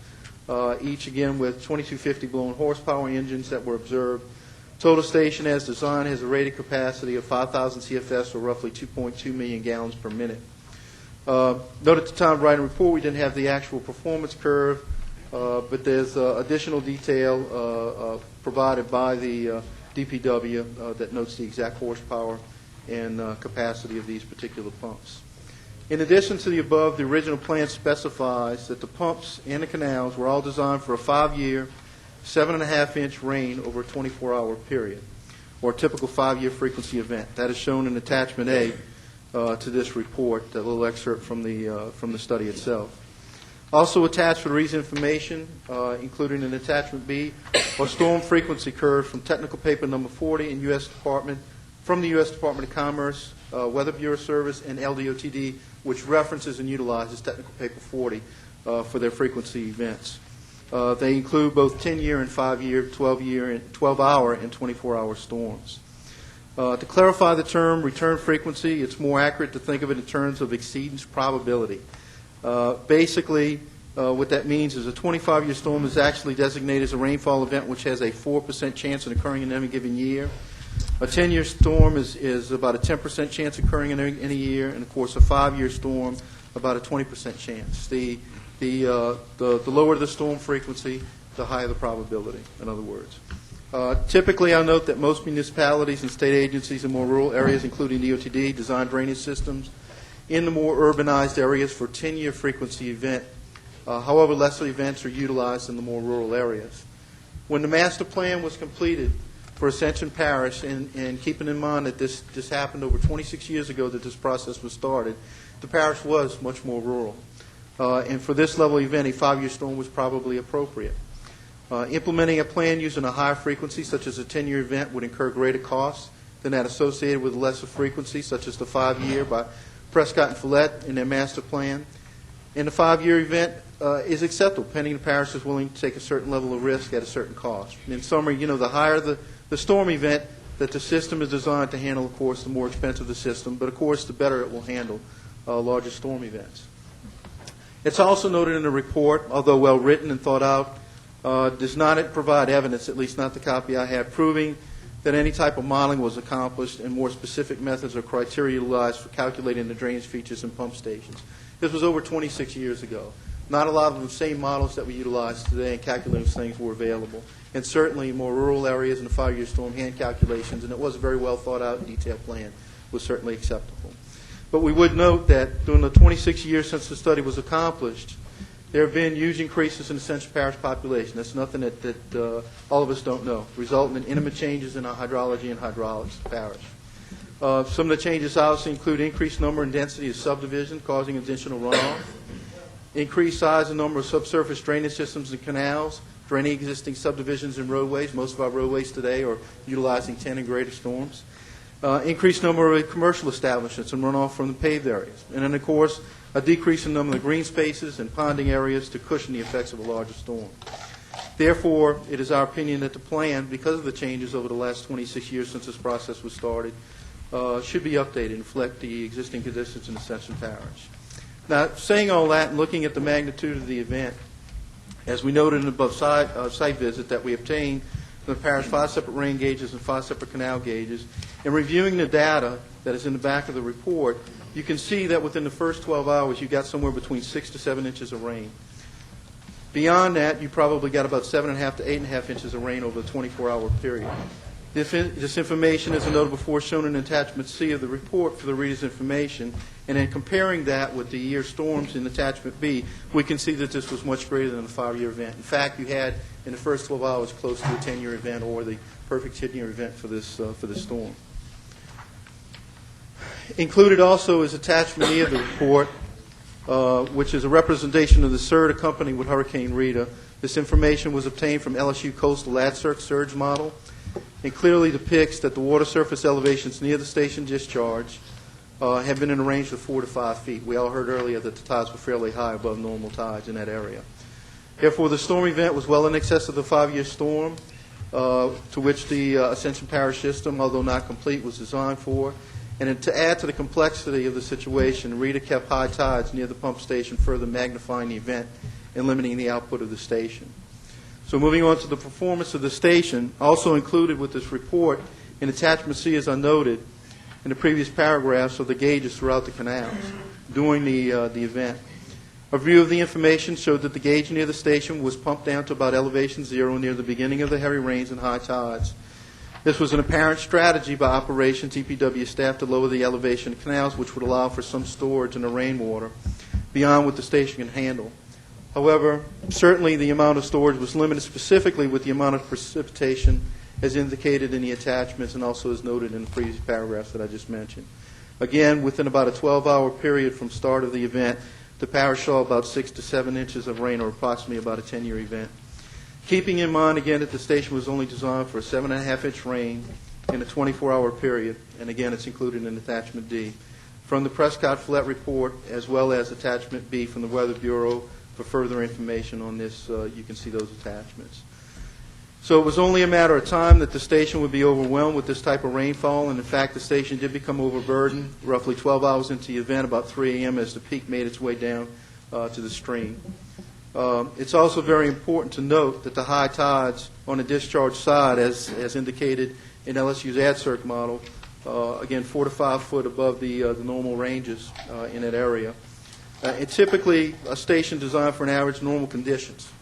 each again with 2250 blown horsepower engines that were observed. Total station as designed has a rated capacity of 5,000 CFS, or roughly 2.2 million gallons per minute. Note at the time of writing the report, we didn't have the actual performance curve, but there's additional detail provided by the DPW that notes the exact horsepower and capacity of these particular pumps. In addition to the above, the original plan specifies that the pumps and the canals were all designed for a 5-year, 7.5-inch rain over a 24-hour period, or a typical 5-year frequency event. That is shown in Attachment A to this report, that little excerpt from the study itself. Also attached for the reason information, including in Attachment B, are storm frequency curves from Technical Paper Number 40 in from the U.S. Department of Commerce, Weather Bureau Service, and LDOTD, which references and utilizes Technical Paper 40 for their frequency events. They include both 10-year and 5-year, 12-hour, and 24-hour storms. To clarify the term return frequency, it's more accurate to think of it in terms of exceedance probability. Basically, what that means is a 25-year storm is actually designated as a rainfall event which has a 4% chance of occurring in any given year. A 10-year storm is about a 10% chance occurring in any year, and of course a 5-year storm about a 20% chance. The lower the storm frequency, the higher the probability, in other words. Typically, I'll note that most municipalities and state agencies in more rural areas, including DOTD, design drainage systems in the more urbanized areas for 10-year frequency event. However, lesser events are utilized in the more rural areas. When the master plan was completed for Ascension Parish, and keeping in mind that this happened over 26 years ago that this process was started, the parish was much more rural. And for this level event, a 5-year storm was probably appropriate. Implementing a plan using a higher frequency, such as a 10-year event, would incur greater costs than that associated with a lesser frequency, such as the 5-year by Prescott and Follett in their master plan. And the 5-year event is acceptable, pending the parish is willing to take a certain level of risk at a certain cost. In summary, the higher the storm event that the system is designed to handle, of course, the more expensive the system, but of course, the better it will handle larger storm events. It's also noted in the report, although well written and thought out, does not provide evidence, at least not the copy I have, proving that any type of modeling was accomplished and more specific methods or criteria utilized for calculating the drainage features in pump stations. This was over 26 years ago. Not a lot of the same models that we utilize today and calculating things were available. And certainly in more rural areas in the 5-year storm, hand calculations, and it was a very well thought out and detailed plan, was certainly acceptable. But we would note that during the 26 years since the study was accomplished, there have been huge increases in the Ascension Parish population. That's nothing that all of us don't know, resulting in intimate changes in our hydrology and hydraulics parish. Some of the changes obviously include increased number and density of subdivision, causing additional runoff, increased size and number of subsurface drainage systems and canals, draining existing subdivisions and roadways. Most of our roadways today are utilizing 10 and greater storms. Increased number of commercial establishments and runoff from the paved areas. And then, of course, a decrease in number of green spaces and ponding areas to cushion the effects of a larger storm. Therefore, it is our opinion that the plan, because of the changes over the last 26 years since this process was started, should be updated and reflect the existing conditions in Ascension Parish. Now, saying all that and looking at the magnitude of the event, as we noted in the above site visit that we obtained from the parish 5 separate rain gauges and 5 separate canal gauges, and reviewing the data that is in the back of the report, you can see that within the first 12 hours you got somewhere between 6 to 7 inches of rain. Beyond that, you probably got about 7.5 to 8.5 inches of rain over the 24-hour period. This information, as I noted before, shown in Attachment C of the report for the reader's information, and then comparing that with the year storms in Attachment B, we can see that this was much greater than a 5-year event. In fact, you had, in the first 12 hours, close to a 10-year event or the perfect 10-year event for this storm. Included also is Attachment E of the report, which is a representation of the surge accompanying with Hurricane Rita. This information was obtained from LSU Coastal AdCirc surge model and clearly depicts that the water surface elevations near the station discharge have been in a range of 4 to 5 feet. We all heard earlier that the tides were fairly high above normal tides in that area. Therefore, the storm event was well in excess of the 5-year storm to which the Ascension Parish system, although not complete, was designed for. And then to add to the complexity of the situation, Rita kept high tides near the pump station, further magnifying the event and limiting the output of the station. So moving on to the performance of the station, also included with this report in attachment C, as I noted in the previous paragraphs, are the gauges throughout the canals during the event. A view of the information showed that the gauge near the station was pumped down to about elevation 0 near the beginning of the heavy rains and high tides. This was an apparent strategy by operations EPW staff to lower the elevation of canals, which would allow for some storage in the rainwater beyond what the station can handle. However, certainly the amount of storage was limited, specifically with the amount of precipitation as indicated in the attachments and also as noted in the previous paragraphs that I just mentioned. Again, within about a 12-hour period from start of the event, the parish saw about 6 to 7 inches of rain, or approximately about a 10-year event. Keeping in mind, again, that the station was only designed for a 7.5-inch rain in a 24-hour period, and again, it's included in attachment D. From the Prescott Flood report, as well as attachment B from the Weather Bureau, for further information on this, you can see those attachments. So it was only a matter of time that the station would be overwhelmed with this type of rainfall, and in fact the station did become overburdened roughly 12 hours into the event, about 3 a.m. as the peak made its way down to the stream. It's also very important to note that the high tides on the discharge side, as indicated in LSU's AdCirc model, again 4 to 5 foot above the normal ranges in that area. It's typically a station designed for an average normal conditions.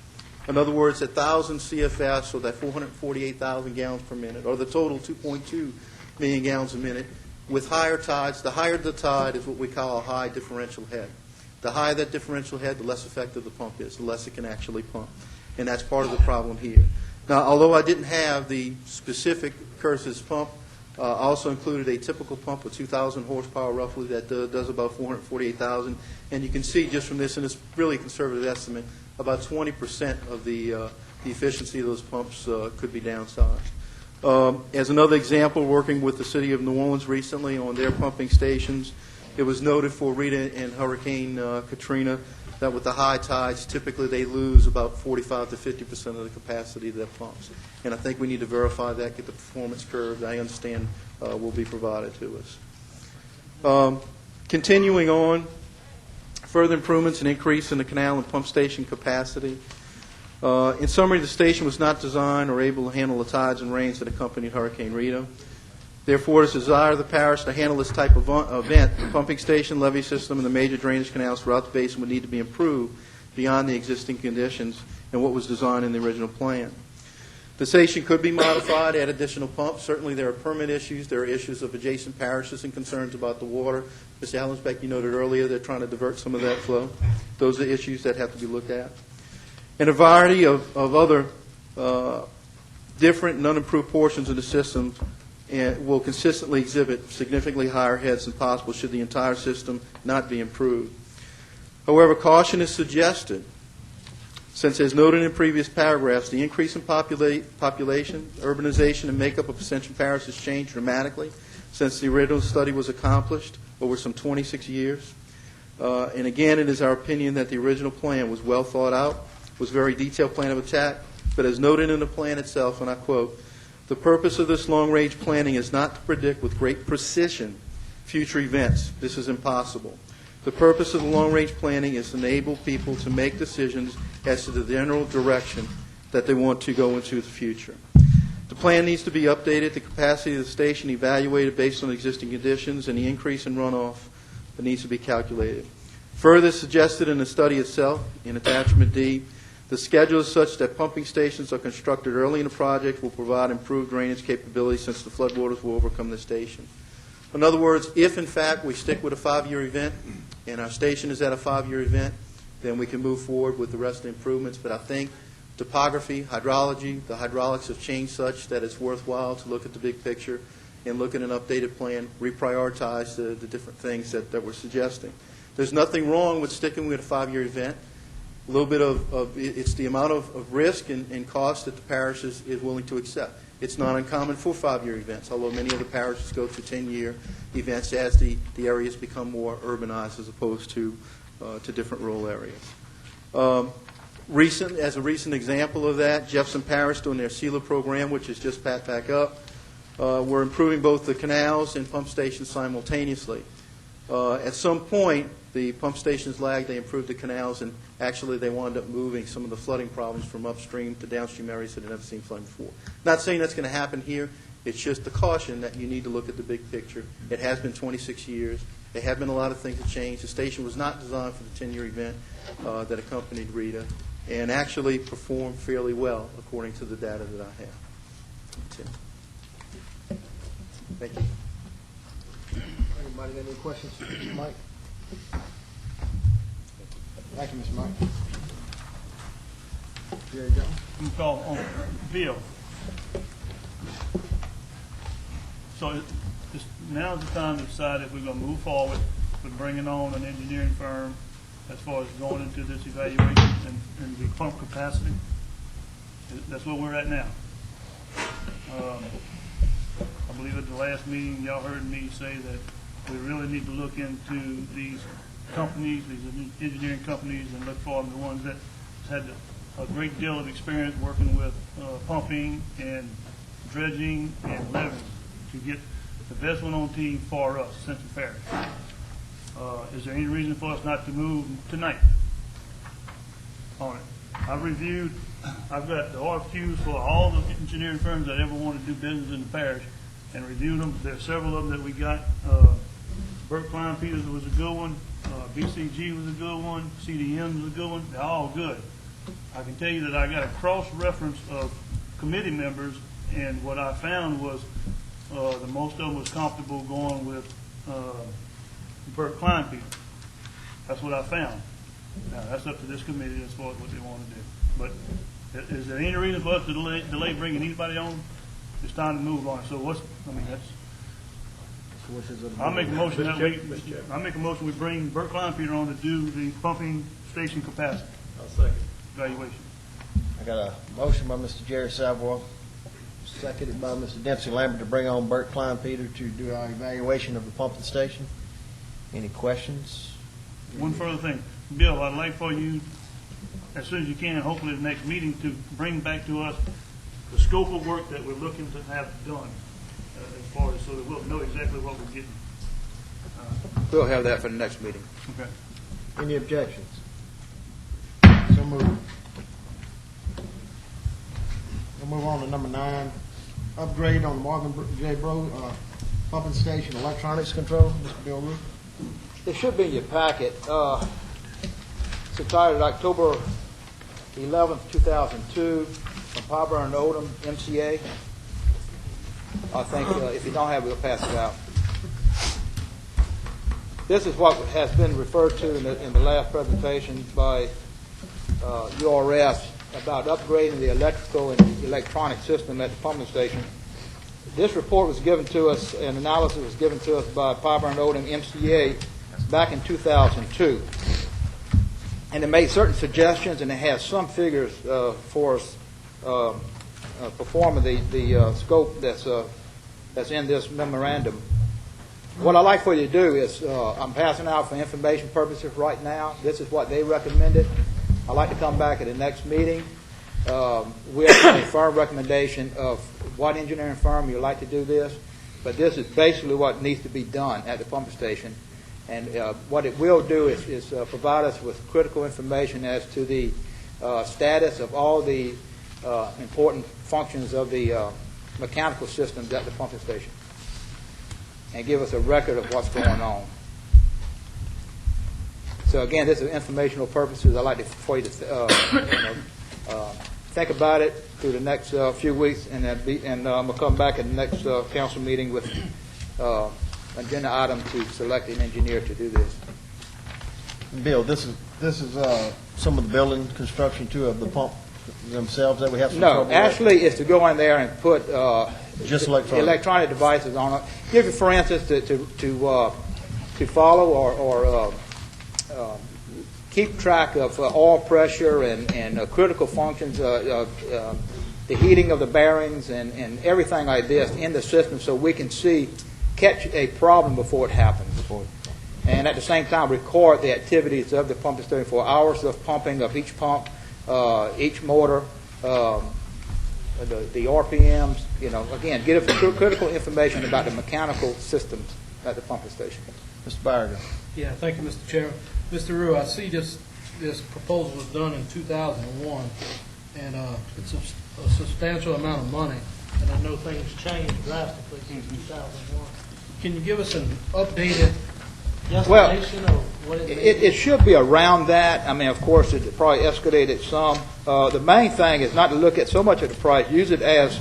In other words, 1,000 CFS, or that 448,000 gallons per minute, or the total 2.2 million gallons a minute, with higher tides. The higher the tide is what we call a high differential head. The higher that differential head, the less effective the pump is, the less it can actually pump. And that's part of the problem here. Now, although I didn't have the specific Curtis pump, I also included a typical pump with 2,000 horsepower roughly that does about 448,000. And you can see just from this, and it's really a conservative estimate, about 20% of the efficiency of those pumps could be downsized. As another example, working with the city of New Orleans recently on their pumping stations, it was noted for Rita and Hurricane Katrina that with the high tides, typically they lose about 45 to 50% of the capacity of their pumps. And I think we need to verify that, get the performance curve that I understand will be provided to us. Continuing on, further improvements and increase in the canal and pump station capacity. In summary, the station was not designed or able to handle the tides and rains that accompanied Hurricane Rita. Therefore, it is the desire of the parish to handle this type of event. The pumping station, levee system, and the major drainage canals throughout the basin would need to be improved beyond the existing conditions and what was designed in the original plan. The station could be modified, add additional pumps. Certainly there are permit issues. There are issues of adjacent parishes and concerns about the water. Mr. Allensbeck, you noted earlier they're trying to divert some of that flow. Those are issues that have to be looked at. And a variety of other different and unimproved portions of the system will consistently exhibit significantly higher heads than possible should the entire system not be improved. However, caution is suggested, since as noted in previous paragraphs, the increase in population, urbanization, and makeup of Ascension Parish has changed dramatically since the original study was accomplished over some 26 years. And again, it is our opinion that the original plan was well thought out, was a very detailed plan of attack, but as noted in the plan itself, and I quote, "The purpose of this long-range planning is not to predict with great precision future events. This is impossible. The purpose of the long-range planning is to enable people to make decisions as to the general direction that they want to go into the future. The plan needs to be updated, the capacity of the station evaluated based on existing conditions, and the increase in runoff that needs to be calculated. Further suggested in the study itself, in attachment D, the schedule is such that pumping stations are constructed early in the project will provide improved drainage capability since the floodwaters will overcome the station." In other words, if in fact we stick with a 5-year event and our station is at a 5-year event, then we can move forward with the rest of the improvements. But I think topography, hydrology, the hydraulics have changed such that it's worthwhile to look at the big picture and look at an updated plan, reprioritize the different things that we're suggesting. There's nothing wrong with sticking with a 5-year event. A little bit it's the amount of risk and cost that the parish is willing to accept. It's not uncommon for 5-year events, although many of the parishes go to 10-year events as the areas become more urbanized as opposed to different rural areas. As a recent example of that, Jefferson Parish doing their SELA program, which is just back up, We're improving both the canals and pump stations simultaneously. At some point, the pump stations lagged, they improved the canals, and actually they wound up moving some of the flooding problems from upstream to downstream areas that had never seen flooding before. Not saying that's going to happen here. It's just the caution that you need to look at the big picture. It has been 26 years. There have been a lot of things that changed. The station was not designed for the 10-year event that accompanied Rita, and actually performed fairly well according to the data that I have. That's it. Thank you. Anybody got any questions for Mr. Mike? Thank you, Mr. Mike. Jerry Jones? You call on Bill. So now's the time to decide if we're going to move forward with bringing on an engineering firm as far as going into this evaluation and the pump capacity. That's where we're at now. I believe at the last meeting, y'all heard me say that we really need to look into these companies, these engineering companies, and look for the ones that had a great deal of experience working with pumping and dredging and leveling to get the best one on team for us, Ascension Parish. Is there any reason for us not to move tonight on it? I've got the RFQs for all the engineering firms that ever want to do business in the parish and reviewed them. There's several of them that we got. Burt Klein Peters was a good one. BCG was a good one. CDM was a good one. They're all good. I can tell you that I got a cross-reference of committee members, and what I found was the most of them was comfortable going with Burt Klein Peters. That's what I found. Now, that's up to this committee as far as what they want to do. But is there any reason for us to delay bringing anybody on? It's time to move on. So I'll make a motion we bring Burt Klein Peter on to do the pumping station capacity. I'll second. Evaluation. I got a motion by Mr. Jerry Savoy, seconded by Mr. Dempsey Lambert to bring on Burt Klein Peter to do our evaluation of the pumping station. Any questions? One further thing. Bill, I'd like for you, as soon as you can, hopefully the next meeting, to bring back to us the scope of work that we're looking to have done, as far as, so that we'll know exactly what we're getting. We'll have that for the next meeting. Okay. Any objections? So moved. We'll move on to number 9, upgrade on the Marvin J. Bro pumping station electronics control. Mr. Bill Root. It should be in your packet. It's entitled October 11th, 2002, from Parish and Odom, MCA. I think if you don't have it, we'll pass it out. This is what has been referred to in the last presentation by URS about upgrading the electrical and electronic system at the pumping station. This report was given to us, and analysis was given to us by Parish and Odom, MCA, back in 2002. And it made certain suggestions, and it has some figures for us performing the scope that's in this memorandum. What I'd like for you to do is, I'm passing out for information purposes right now. This is what they recommended. I'd like to come back at the next meeting with a firm recommendation of what engineering firm you'd like to do this. But this is basically what needs to be done at the pumping station. And what it will do is provide us with critical information as to the status of all the important functions of the mechanical systems at the pumping station, and give us a record of what's going on. So again, this is informational purposes. I'd like for you to think about it through the next few weeks, and I'm going to come back at the next council meeting with agenda item to select an engineer to do this. Bill, this is some of the building construction too of the pump themselves that we have some No, trouble with? actually, it's to go in there and put Just electronic devices on it. Give you, for instance, to follow or keep track of oil pressure and critical functions, the heating of the bearings and everything like this in the system, so we can catch a problem before it happens. And at the same time, record the activities of the pumping station for hours of pumping of each pump, each motor, the RPMs, again, get critical information about the mechanical systems at the pumping station. Mr. Barger. Yeah, thank you, Mr. Chairman. Mr. Rue, I see this proposal was done in 2001, and it's a substantial amount of money, and I know things changed drastically since 2001. Can you give us an updated estimation of what it may be? It should be around that. I mean, of course, it probably escalated some. The main thing is not to look at so much of the price. Use it as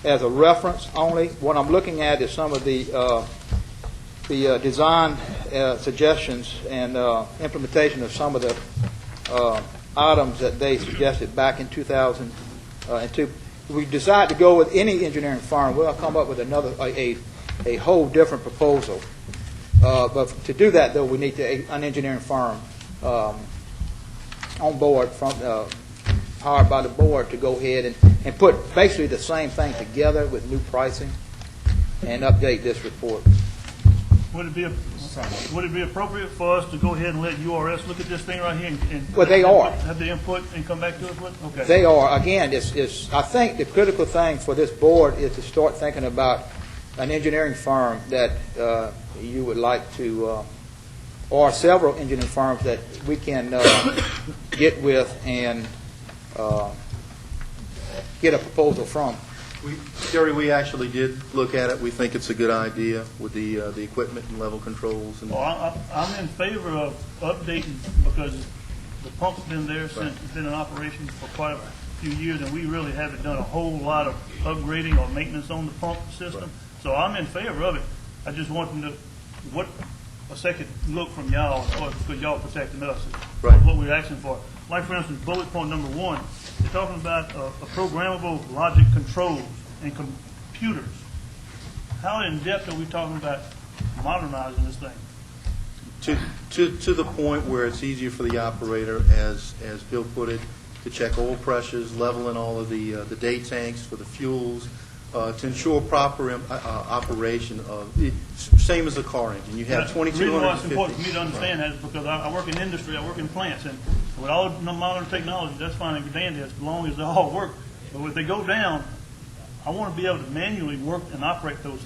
a reference only. What I'm looking at is some of the design suggestions and implementation of some of the items that they suggested back in 2002. If we decide to go with any engineering firm, we'll come up with a whole different proposal. But to do that, though, we need an engineering firm on board, hired by the board to go ahead and put basically the same thing together with new pricing and update this report. Would it be appropriate for us to go ahead and let URS look at this thing right here and Well, they are. have the input and come back to us with? Okay. They are. Again, I think the critical thing for this board is to start thinking about an engineering firm that you would like to, or several engineering firms that we can get with and get a proposal from. Jerry, we actually did look at it. We think it's a good idea with the equipment and level controls. And Well, I'm in favor of updating because the pump's been there since it's been in operation for quite a few years, and we really haven't done a whole lot of upgrading or maintenance on the pump system. Right. So I'm in favor of it. I just want them to, a second look from y'all, because y'all protecting us, Right. what we're asking for. Like, for instance, bullet point number 1, they're talking about a programmable logic controls and computers. How in depth are we talking about modernizing this thing? to the point where it's easier for the operator, as Bill put it, to check oil pressures, leveling all of the day tanks for the fuels, to ensure proper operation of same as a car engine. You have The reason why it's 2,250. important for me to understand that is because I work in industry, I work in plants, and with all the modern technology, that's fine and dandy as long as they all work. But if they go down, I want to be able to manually work and operate those,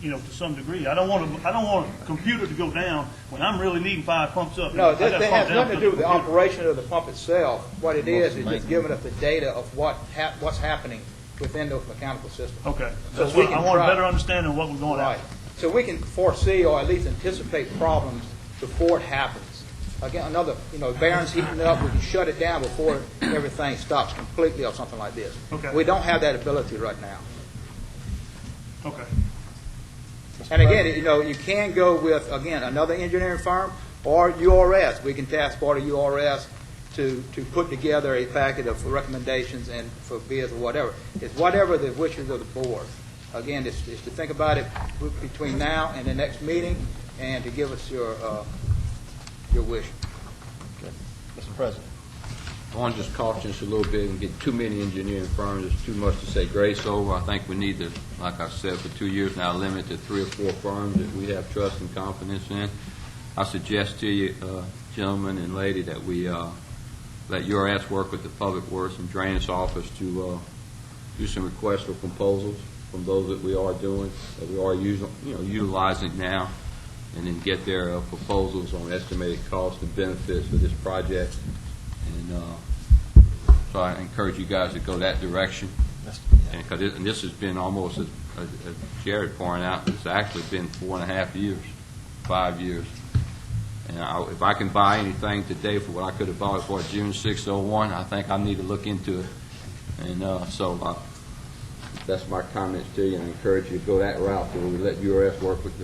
to some degree. I don't want a computer to go down when I'm really needing 5 pumps up. No, I gotta that pump has down nothing to do with the computer. operation of the pump itself. What it is just giving us the data of what's happening within those mechanical systems. Okay, So that's we what, can I want a try- better understanding of what we're going Right. at. So we can foresee or at least anticipate problems before it happens. Again, another, bearings heating up, we can shut it down before everything stops completely or something like this. Okay. We don't have that ability right now. Okay. And again, you can go with, again, another engineering firm or URS. We can task order URS to put together a packet of recommendations and for bids or whatever. It's whatever the wishes of the board. Again, it's to think about it between now and the next meeting and to give us your wish. Mr. President. I want to just caution us a little bit and get too many engineering firms. There's too much to say grace over. I think we need to, like I said, for 2 years now, limit to 3 or 4 firms that we have trust and confidence in. I suggest to you, gentlemen and lady, that we let URS work with the Public Works and Drainage Office to do some requests for proposals from those that we are doing, that we are utilizing now, and then get their proposals on estimated costs and benefits for this project. And so I encourage you guys to go that direction. And this has been almost, as Jared pointed out, it's actually been 4.5 years, 5 years. And if I can buy anything today for what I could have bought it for June 6, 2001, I think I need to look into it. And so that's my comments to you, and I encourage you to go that route, where we let URS work with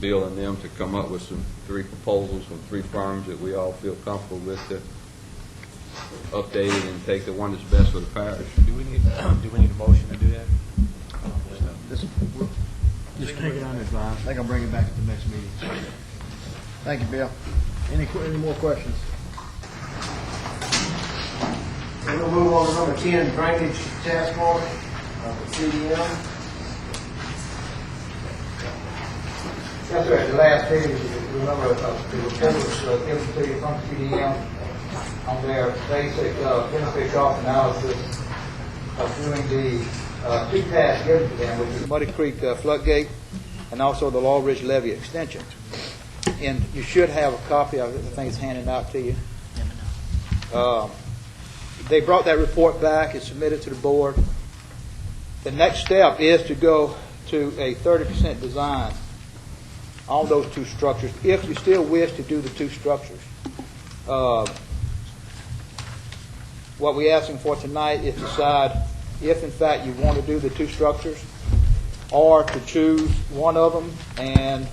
Bill and them to come up with 3 proposals from 3 firms that we all feel comfortable with to update it and take the one that's best for the parish. Do we need a motion to do that? Just take it under advisement. I think I'll bring it back at the next meeting. Thank you, Bill. Any more questions? Then we'll move on to number 10, Drainage Task Force, CDM. That's right. The last page, you remember, the report was given to you from CDM on their basic benefit cost analysis of doing the two tasks given to them, which is Muddy Creek floodgate and also the Law Ridge levee extension. And you should have a copy of it. I think it's handed out to you. They brought that report back. It's submitted to the board. The next step is to go to a 30% design on those two structures, if you still wish to do the two structures. What we're asking for tonight is to decide if, in fact, you want to do the two structures, or to choose one of them and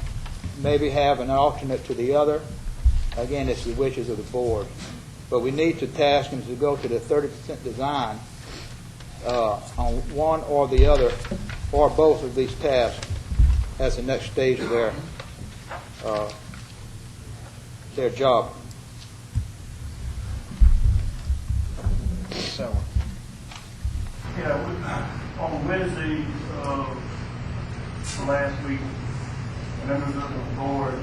maybe have an alternate to the other. Again, it's the wishes of the board. But we need to task them to go to the 30% design on one or the other, or both of these tasks as the next stage of their job. Yeah, on Wednesday last week, members of the board,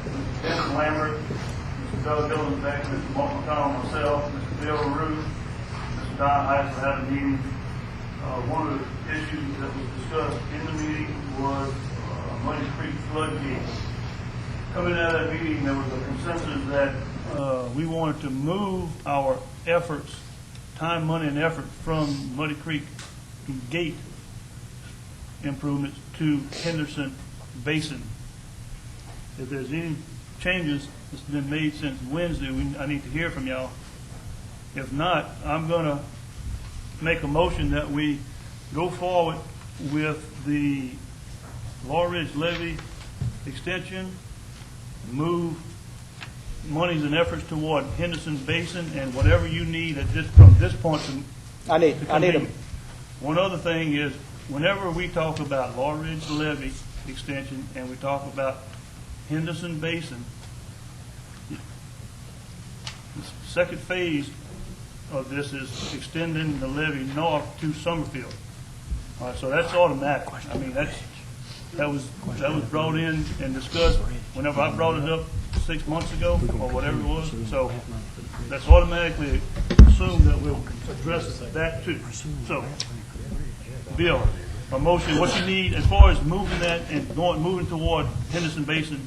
Mr. Dennis Lambert, Mr. Doug Dillon-Beck, Mr. Mark McConnell, myself, Mr. Bill LaRue, Mr. Don Heisler had a meeting. One of the issues that was discussed in the meeting was Muddy Creek floodgate. Coming out of that meeting, there was a consensus that we wanted to move our efforts, time, money, and effort from Muddy Creek gate improvements to Henderson Basin. If there's any changes that's been made since Wednesday, I need to hear from y'all. If not, I'm going to make a motion that we go forward with the Law Ridge levee extension, move monies and efforts toward Henderson Basin, and whatever you need from this point to I need them. One other thing is, whenever we talk about Law Ridge levee extension and we talk about Henderson Basin, the second phase of this is extending the levee north to Summerfield. All right, so that's automatic. I mean, that was brought in and discussed whenever I brought it up 6 months ago or whatever it was. So that's automatically assumed that we'll address that too. So, Bill, a motion, what you need as far as moving that and moving toward Henderson Basin.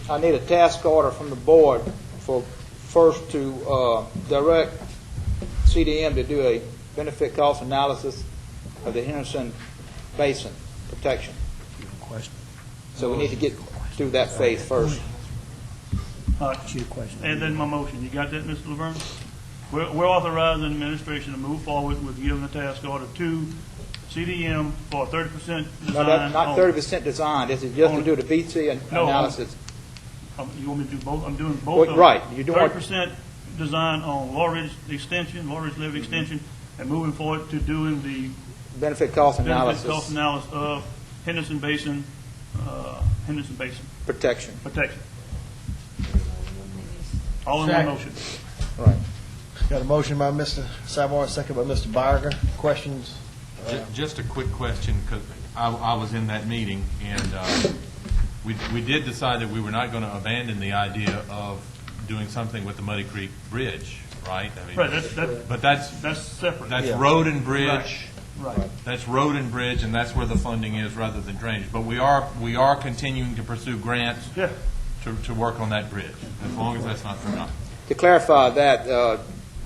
I need a task order from the board for first to direct CDM to do a benefit cost analysis of the Henderson Basin protection. So we need to get through that phase first. And then my motion. You got that, Mr. Laverne? We're authorizing the administration to move forward with giving a task order to CDM for 30% design. No, that's not 30% design. This is just to do the VC analysis. You want me to do both? I'm doing both of them. Right. You're doing 30% design on Law Ridge extension, Law Ridge levee extension, and moving forward to doing the benefit cost analysis of Henderson Basin protection. All in one motion. Right. Got a motion by Mr. Savard, second by Mr. Barger. Questions? Just a quick question, because I was in that meeting, and we did decide that we were not going to abandon the idea of doing something with the Muddy Creek Bridge, right? I mean, Right. But that's separate. That's road and bridge. Right. That's road and bridge, and that's where the funding is rather than drainage. But we are continuing to pursue grants to work on that bridge, as long as that's not forgotten. To clarify that,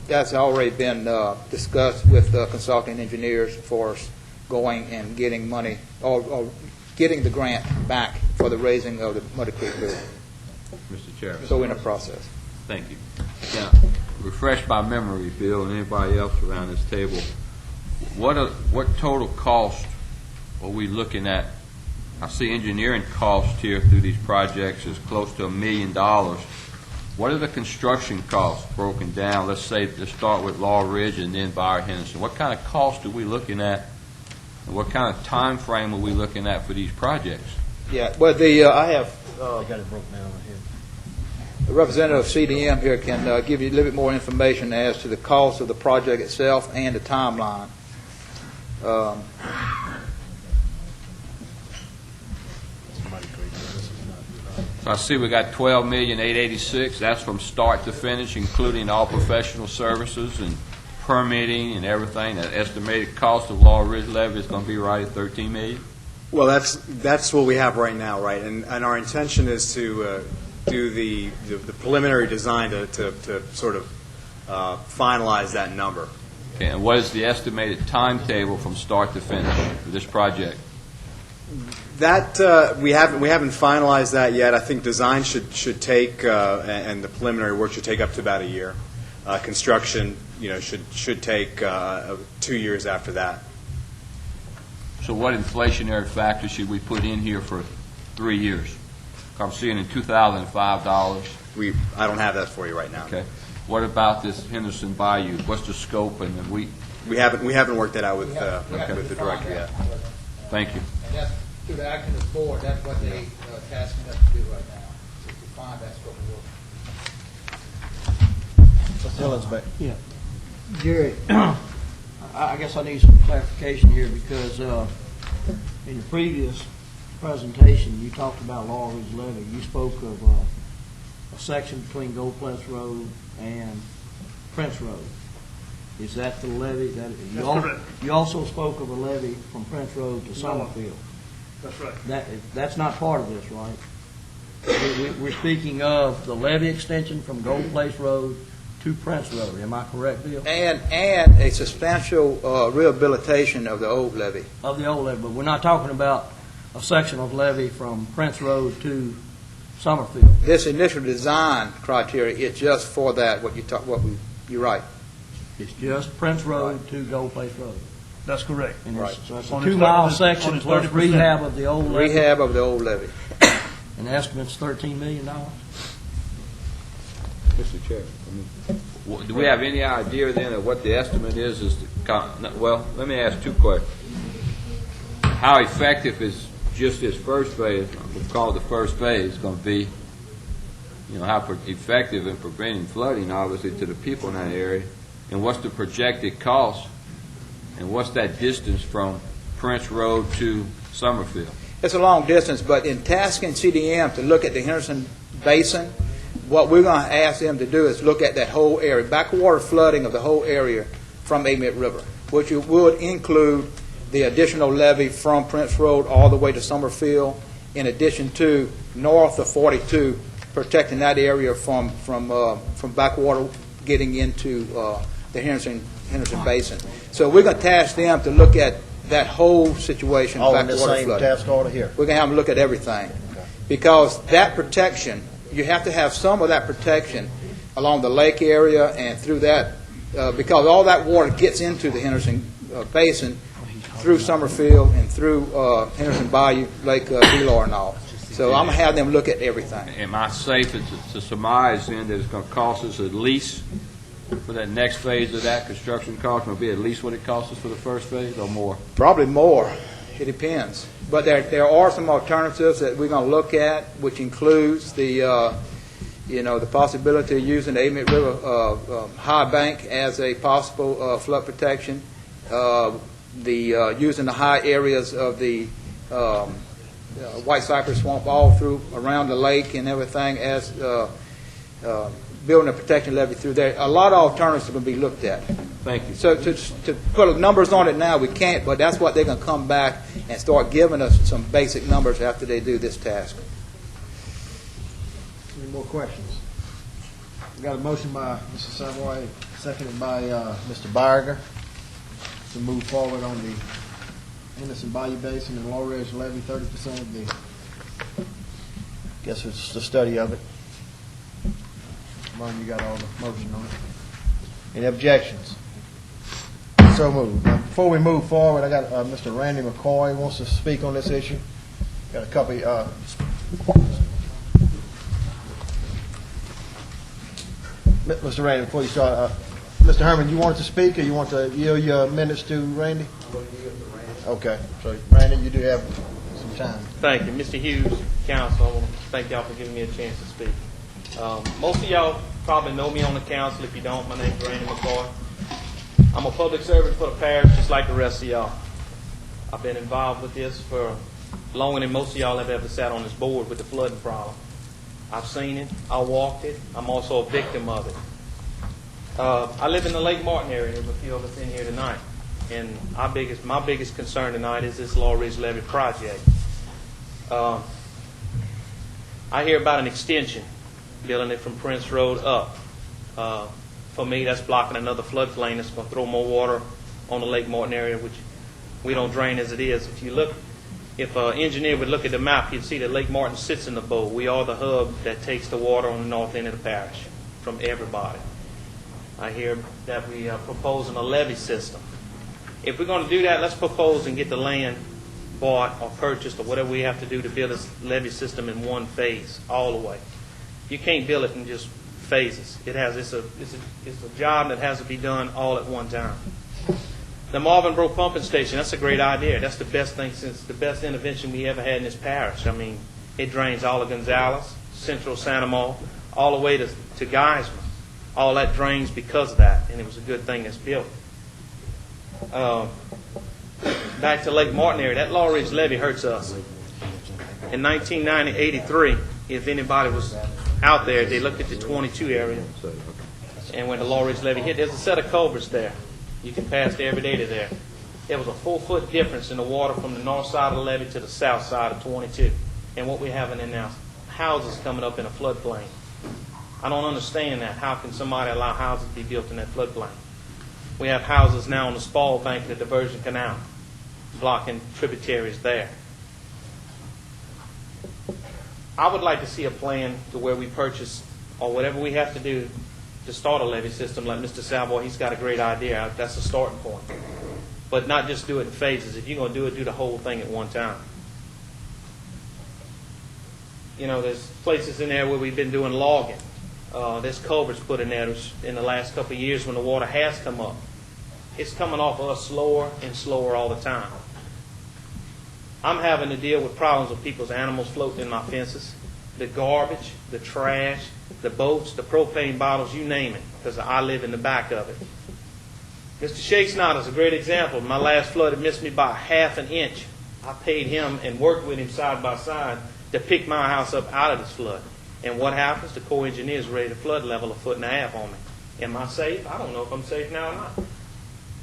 that's already been discussed with consulting engineers for us going and getting money or getting the grant back for the raising of the Muddy Creek Bridge. Mr. Chairman. So we're in a process. Thank you. Now, refresh my memory, Bill, and anybody else around this table. What total cost are we looking at? I see engineering costs here through these projects is close to $1 million. What are the construction costs broken down? Let's start with Law Ridge and then Byron Henderson. What kind of cost are we looking at, and what kind of time frame are we looking at for these projects? Yeah, well, I have I got it broken down right here. the representative of CDM here can give you a little bit more information as to the cost of the project itself and the timeline. So I see we got $12,886,000. That's from start to finish, including all professional services and permitting and everything, that estimated cost of Laurel Ridge levy is going to be right at $13 million? Well, that's what we have right now, right? And our intention is to do the preliminary design to sort of finalize that number. Okay, and what is the estimated timetable from start to finish for this project? That we haven't finalized that yet. I think design should take and the preliminary work should take up to about a year. Construction, should take 2 years after that. So what inflationary factors should we put in here for 3 years? I'm seeing in $2,005. I don't have that for you right now. Okay. What about this Henderson Bayou? What's the scope? And then we haven't worked that out with the director yet. Thank you. And that's to the action of the board. That's what they tasking us to do right now, is to find that scope of work. Yeah. Jerry, I guess I need some clarification here because in the previous presentation, you talked about Laurel Ridge levy. You spoke of a section between Gold Place Road and Prince Road. Is that the levy? That's correct. You also spoke of a levy from Prince Road to Summerfield. That's right. That's not part of this, right? We're speaking of the levy extension from Gold Place Road to Prince Road. Am I correct, Bill? And a substantial rehabilitation of the old levee. Of the old levee, but we're not talking about a section of levee from Prince Road to Summerfield. This initial design criteria is just for that. You're right. It's just Prince Road to Gold Place Road. That's correct. And Right. So it's a On its 2-mile 30% section on its plus 30%. rehab of the old levee. Rehab of the old levee. And the estimate's $13 million. Mr. Chair. Do we have any idea then of what the estimate is well, let me ask two questions. How effective is just this first phase, we'll call it the first phase, going to be? How effective in preventing flooding, obviously, to the people in that area? And what's the projected cost? And what's that distance from Prince Road to Summerfield? It's a long distance, but in tasking CDM to look at the Henderson Basin, what we're going to ask them to do is look at that whole area, backwater flooding of the whole area from Amite River, which would include the additional levee from Prince Road all the way to Summerfield, in addition to north of 42, protecting that area from backwater getting into the Henderson Basin. So we're going to task them to look at that whole situation, All in the backwater same flooding. task order here. We're going to have them look at everything. Because that protection, you have to have some of that protection along the lake area and through that, because all that water gets into the Henderson Basin through Summerfield and through Henderson Bayou, Lake Delor and all. So I'm going to have them look at everything. Am I safe to surmise then that it's going to cost us at least for that next phase of that construction cost, will be at least what it cost us for the first phase or more? Probably more. It depends. But there are some alternatives that we're going to look at, which includes the possibility of using the Amite River high bank as a possible flood protection, using the high areas of the White Cypress Swamp all through around the lake and everything as building a protection levee through there. A lot of alternatives are going to be looked at. Thank you. So to put numbers on it now, we can't, but that's what they're going to come back and start giving us some basic numbers after they do this task. Any more questions? We got a motion by Mr. Savoy, seconded by Mr. Barger, to move forward on the Henderson Bayou Basin and Laurel Ridge levy 30% of the, guess it's the study of it. Ron, you got all the motion on it. Any objections? So moved. Now, before we move forward, I got Mr. Randy McCoy wants to speak on this issue. Got a couple. Mr. Randy, before you start, Mr. Herman, you wanted to speak, or you want to yield your minutes to Randy? Okay. So, Randy, you do have some time. Thank you. Mr. Hughes, council, I want to thank y'all for giving me a chance to speak. Most of y'all probably know me on the council. If you don't, my name's Randy McCoy. I'm a public servant for the parish, just like the rest of y'all. I've been involved with this for longer than most of y'all have ever sat on this board with the flooding problem. I've seen it. I walked it. I'm also a victim of it. I live in the Lake Martin area. There's a few of us in here tonight. And my biggest concern tonight is this Law Ridge Levee project. I hear about an extension, building it from Prince Road up. For me, that's blocking another floodplain that's going to throw more water on the Lake Martin area, which we don't drain as it is. If an engineer would look at the map, he'd see that Lake Martin sits in the bowl. We are the hub that takes the water on the north end of the parish from everybody. I hear that we are proposing a levee system. If we're going to do that, let's propose and get the land bought or purchased or whatever we have to do to build this levee system in one phase, all the way. You can't build it in just phases. It's a job that has to be done all at one time. The Marvin Bro pumping station, that's a great idea. That's the best thing since the best intervention we ever had in this parish. I mean, it drains all of Gonzales, Central Santa Maria, all the way to Geismar. All that drains because of that, and it was a good thing that's built. Back to Lake Martin area, that Law Ridge levee hurts us. In 1983, if anybody was out there, they looked at the 22 area, and when the Law Ridge levee hit, there's a set of culverts there. You can pass there every day to there. There was a 4-foot difference in the water from the north side of the levee to the south side of 22. And what we're having in now, houses coming up in a floodplain. I don't understand that. How can somebody allow houses to be built in that floodplain? We have houses now on the Spall bank of the diversion canal, blocking tributaries there. I would like to see a plan to where we purchase, or whatever we have to do to start a levee system like Mr. Savoy. He's got a great idea. That's a starting point. But not just do it in phases. If you're going to do it, do the whole thing at one time. You know, there's places in there where we've been doing logging. There's culverts put in there in the last couple of years when the water has come up. It's coming off of us slower and slower all the time. I'm having to deal with problems with people's animals floating in my fences, the garbage, the trash, the boats, the propane bottles, you name it, because I live in the back of it. Mr. Shakespeare is a great example. My last flood, it missed me by ½ an inch. I paid him and worked with him side by side to pick my house up out of this flood. And what happens? The Corps of Engineers rated the flood level 1.5 feet on me. Am I safe? I don't know if I'm safe now or not.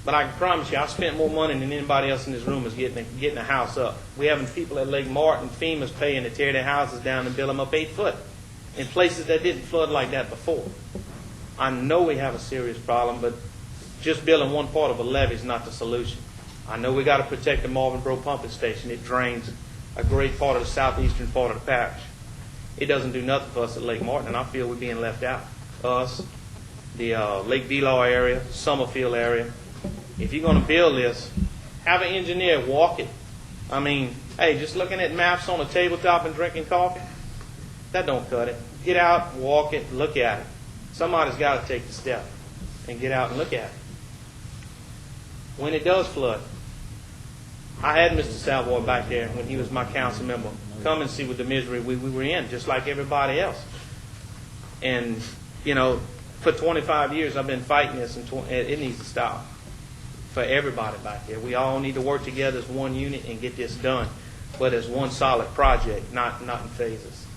But I can promise you, I spent more money than anybody else in this room is getting a house up. We having people at Lake Martin, FEMA's paying to tear their houses down and build them up 8 foot in places that didn't flood like that before. I know we have a serious problem, but just building one part of a levee is not the solution. I know we got to protect the Marvin Bro pumping station. It drains a great part of the southeastern part of the parish. It doesn't do nothing for us at Lake Martin, and I feel we're being left out. Us, the Lake Velar area, Summerfield area. If you're going to build this, have an engineer walk it. I mean, hey, just looking at maps on a tabletop and drinking coffee, that don't cut it. Get out, walk it, look at it. Somebody's got to take the step and get out and look at it. When it does flood, I had Mr. Savoy back there when he was my council member. Come and see what the misery we were in, just like everybody else. And, you know, for 25 years I've been fighting this, and it needs to stop for everybody back there. We all need to work together as one unit and get this done, but as one solid project, not in phases.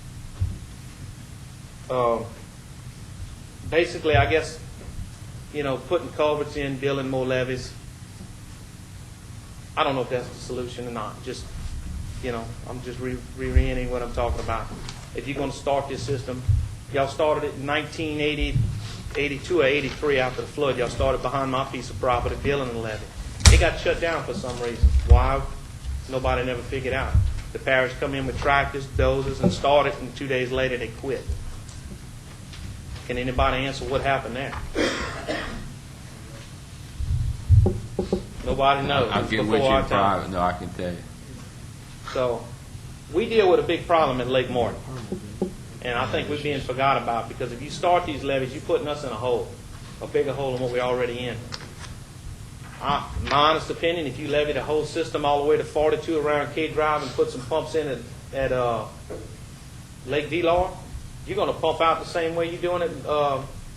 Basically, I guess, you know, putting culverts in, building more levees, I don't know if that's the solution or not. Just, you know, I'm just reiterating what I'm talking about. If you're going to start this system, y'all started it in 1980, 82 or 83 after the flood. Y'all started behind my piece of property building the levee. It got shut down for some reason. Why? Nobody never figured out. The parish come in with tractors, dozers, and started, and 2 days later they quit. Can anybody answer what happened there? Nobody knows. I'll It's get with before you our in time. private. No, I can tell you. So we deal with a big problem at Lake Martin. And I think we're being forgot about, because if you start these levees, you're putting us in a hole, a bigger hole than what we're already in. My honest opinion, if you levy the whole system all the way to 42 around K Drive and put some pumps in at Lake Velar, you're going to pump out the same way you're doing at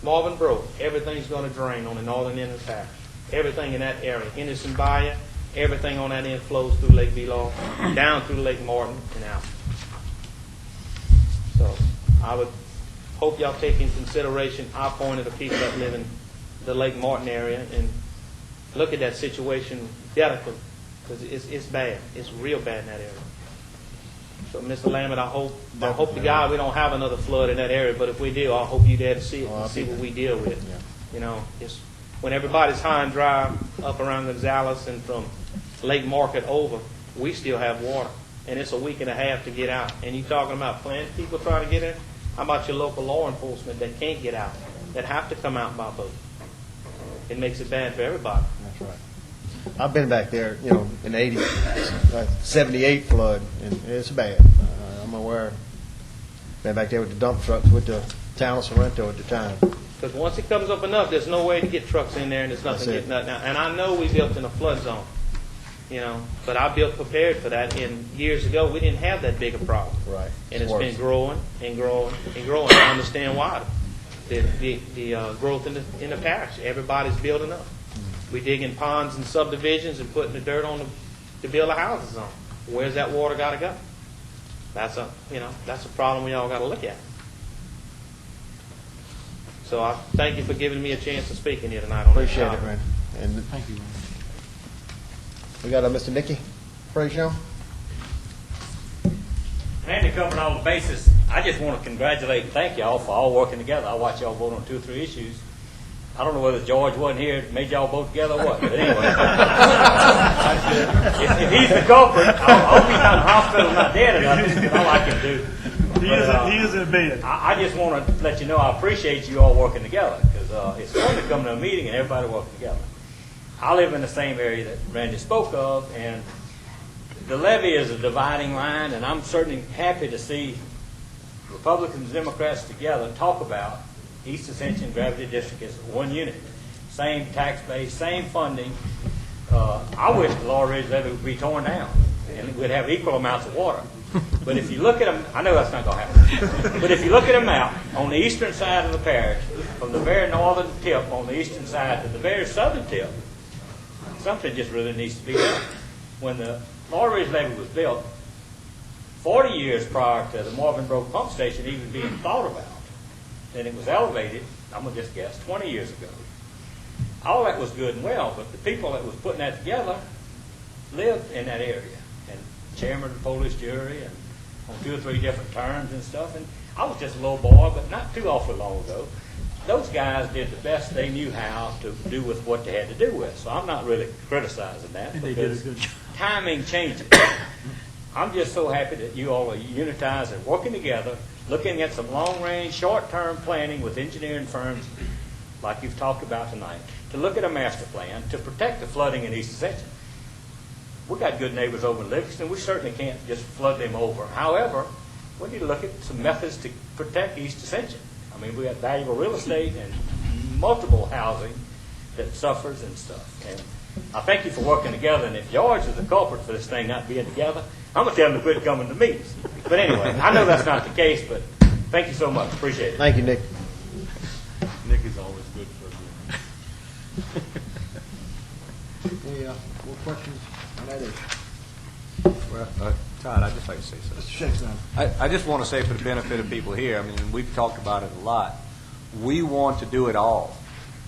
Marvin Bro. Everything's going to drain on the northern end of the parish. Everything in that area, Henderson Bayou, everything on that end flows through Lake Velar, down through Lake Martin, and out. So I would hope y'all take in consideration our point of the people that live in the Lake Martin area and look at that situation delicately, because it's bad. It's real bad in that area. So, Mr. Lambert, I hope to God we don't have another flood in that area, but if we do, I hope you're there to see it and see what we deal with. Yeah. You know, it's when everybody's high and dry up around Gonzales and from Lake Market over, we still have water, and it's a week and a half to get out. And you talking about plenty of people trying to get in? How about your local law enforcement that can't get out, that have to come out by boat? It makes it bad for everybody. That's right. I've been back there, in the 80s, 78 flood, and it's bad. I'm aware. Been back there with the dump trucks with the town of Sorrento at the time. Because once it comes up enough, there's no way to get trucks in there, and there's nothing getting out now. And I know we built in a flood zone, but I built prepared for that. And years ago, we didn't have that big a problem. Right. And it's been growing and growing and growing. I understand why. The growth in the parish, everybody's building up. We digging ponds and subdivisions and putting the dirt on to build the houses on. Where's that water got to go? That's a problem we all got to look at. So I thank you for giving me a chance to speak in here tonight on this Appreciate topic. it, Randy. And thank you, Randy. We got Mr. Nicky Frazier. Randy, covering all the bases, I just want to congratulate and thank y'all for all working together. I watched y'all vote on 2 or 3 issues. I don't know whether George wasn't here and made y'all vote together or what, but anyway. if he's the culprit, I'll be out in the hospital not dead enough, because all I can do. He is in bed. I just want to let you know I appreciate you all working together, because it's fun to come to a meeting and everybody working together. I live in the same area that Randy spoke of, and the levee is a dividing line, and I'm certainly happy to see Republicans and Democrats together talk about East Ascension Gravity District as one unit. Same tax base, same funding. I wish the Laurel Ridge levee would be torn down, and we'd have equal amounts of water. But if you look at them, I know that's not going to happen, but if you look at a map on the eastern side of the parish, from the very northern tip on the eastern side to the very southern tip, something just really needs to be done. When the Laurel Ridge levee was built, 40 years prior to the Marvin Brook pump station even being thought about, then it was elevated, I'm going to just guess, 20 years ago. All that was good and well, but the people that was putting that together lived in that area. And chairman of the police jury, and on 2 or 3 different terms and stuff. And I was just a little boy, but not too awfully long ago. Those guys did the best they knew how to do with what they had to do with. So I'm not really criticizing that. And they did a good job. Timing changes. I'm just so happy that you all are unitized and working together, looking at some long-range, short-term planning with engineering firms like you've talked about tonight, to look at a master plan to protect the flooding in East Ascension. We've got good neighbors over in Livingston. We certainly can't just flood them over. However, we need to look at some methods to protect East Ascension. I mean, we got valuable real estate and multiple housing that suffers and stuff. And I thank you for working together. And if George is the culprit for this thing not being together, I'm going to tell him to quit coming to meetings. But anyway, I know that's not the case, but thank you so much. Appreciate it. Thank you, Nick. Nick is always good for Any more questions on that issue? Well, Todd, I'd just like to say something. Mr. Shakes now. I just want to say for the benefit of people here, I mean, we've talked about it a lot. We want to do it all,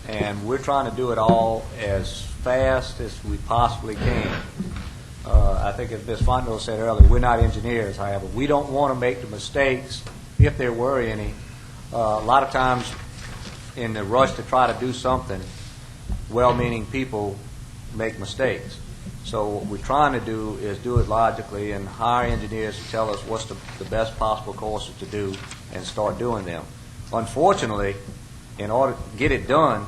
and we're trying to do it all as fast as we possibly can. I think as Ms. Fondo said earlier, we're not engineers, however. We don't want to make the mistakes, if there were any. A lot of times in the rush to try to do something, well-meaning people make mistakes. So what we're trying to do is do it logically and hire engineers to tell us what's the best possible courses to do and start doing them. Unfortunately, in order to get it done,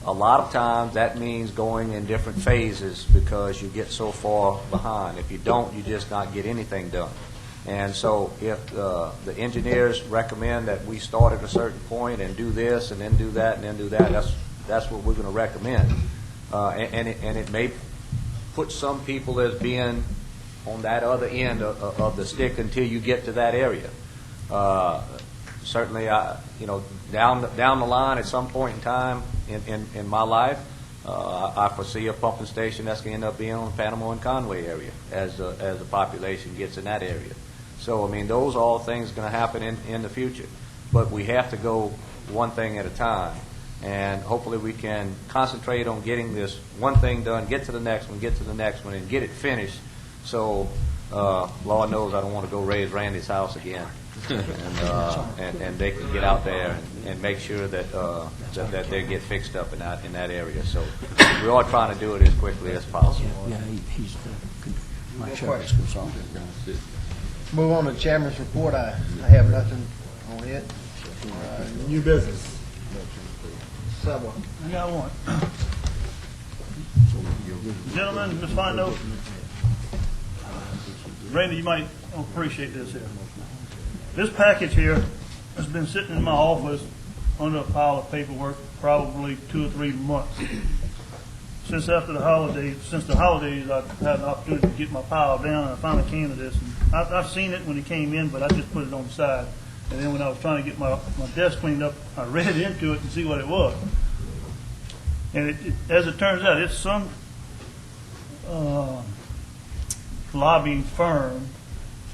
a lot of times that means going in different phases because you get so far behind. If you don't, you just not get anything done. And so if the engineers recommend that we start at a certain point and do this and then do that and then do that, that's what we're going to recommend. And it may put some people as being on that other end of the stick until you get to that area. Certainly, down the line at some point in time in my life, I foresee a pumping station that's going to end up being on the Panama and Conway area as the population gets in that area. So, I mean, those are all things going to happen in the future. But we have to go one thing at a time. and hopefully we can concentrate on getting this one thing done, get to the next one, and get it finished. So, Lord knows I don't want to go raise Randy's house again. And they can get out there and make sure that that they get fixed up in that area. So we are trying to do it as quickly as possible. Yeah, he's my chairman's consultant. Move on to the chairman's report. I have nothing on it. New business. Subway. I got one. Gentlemen, Ms. Fondo, Randy, you might appreciate this here. This package here has been sitting in my office under a pile of paperwork probably 2 or 3 months. Since the holidays, I've had an opportunity to get my pile down, and I finally came to this. And I've seen it when it came in, but I just put it on the side. And then when I was trying to get my desk cleaned up, I read into it and see what it was. And as it turns out, it's some lobbying firm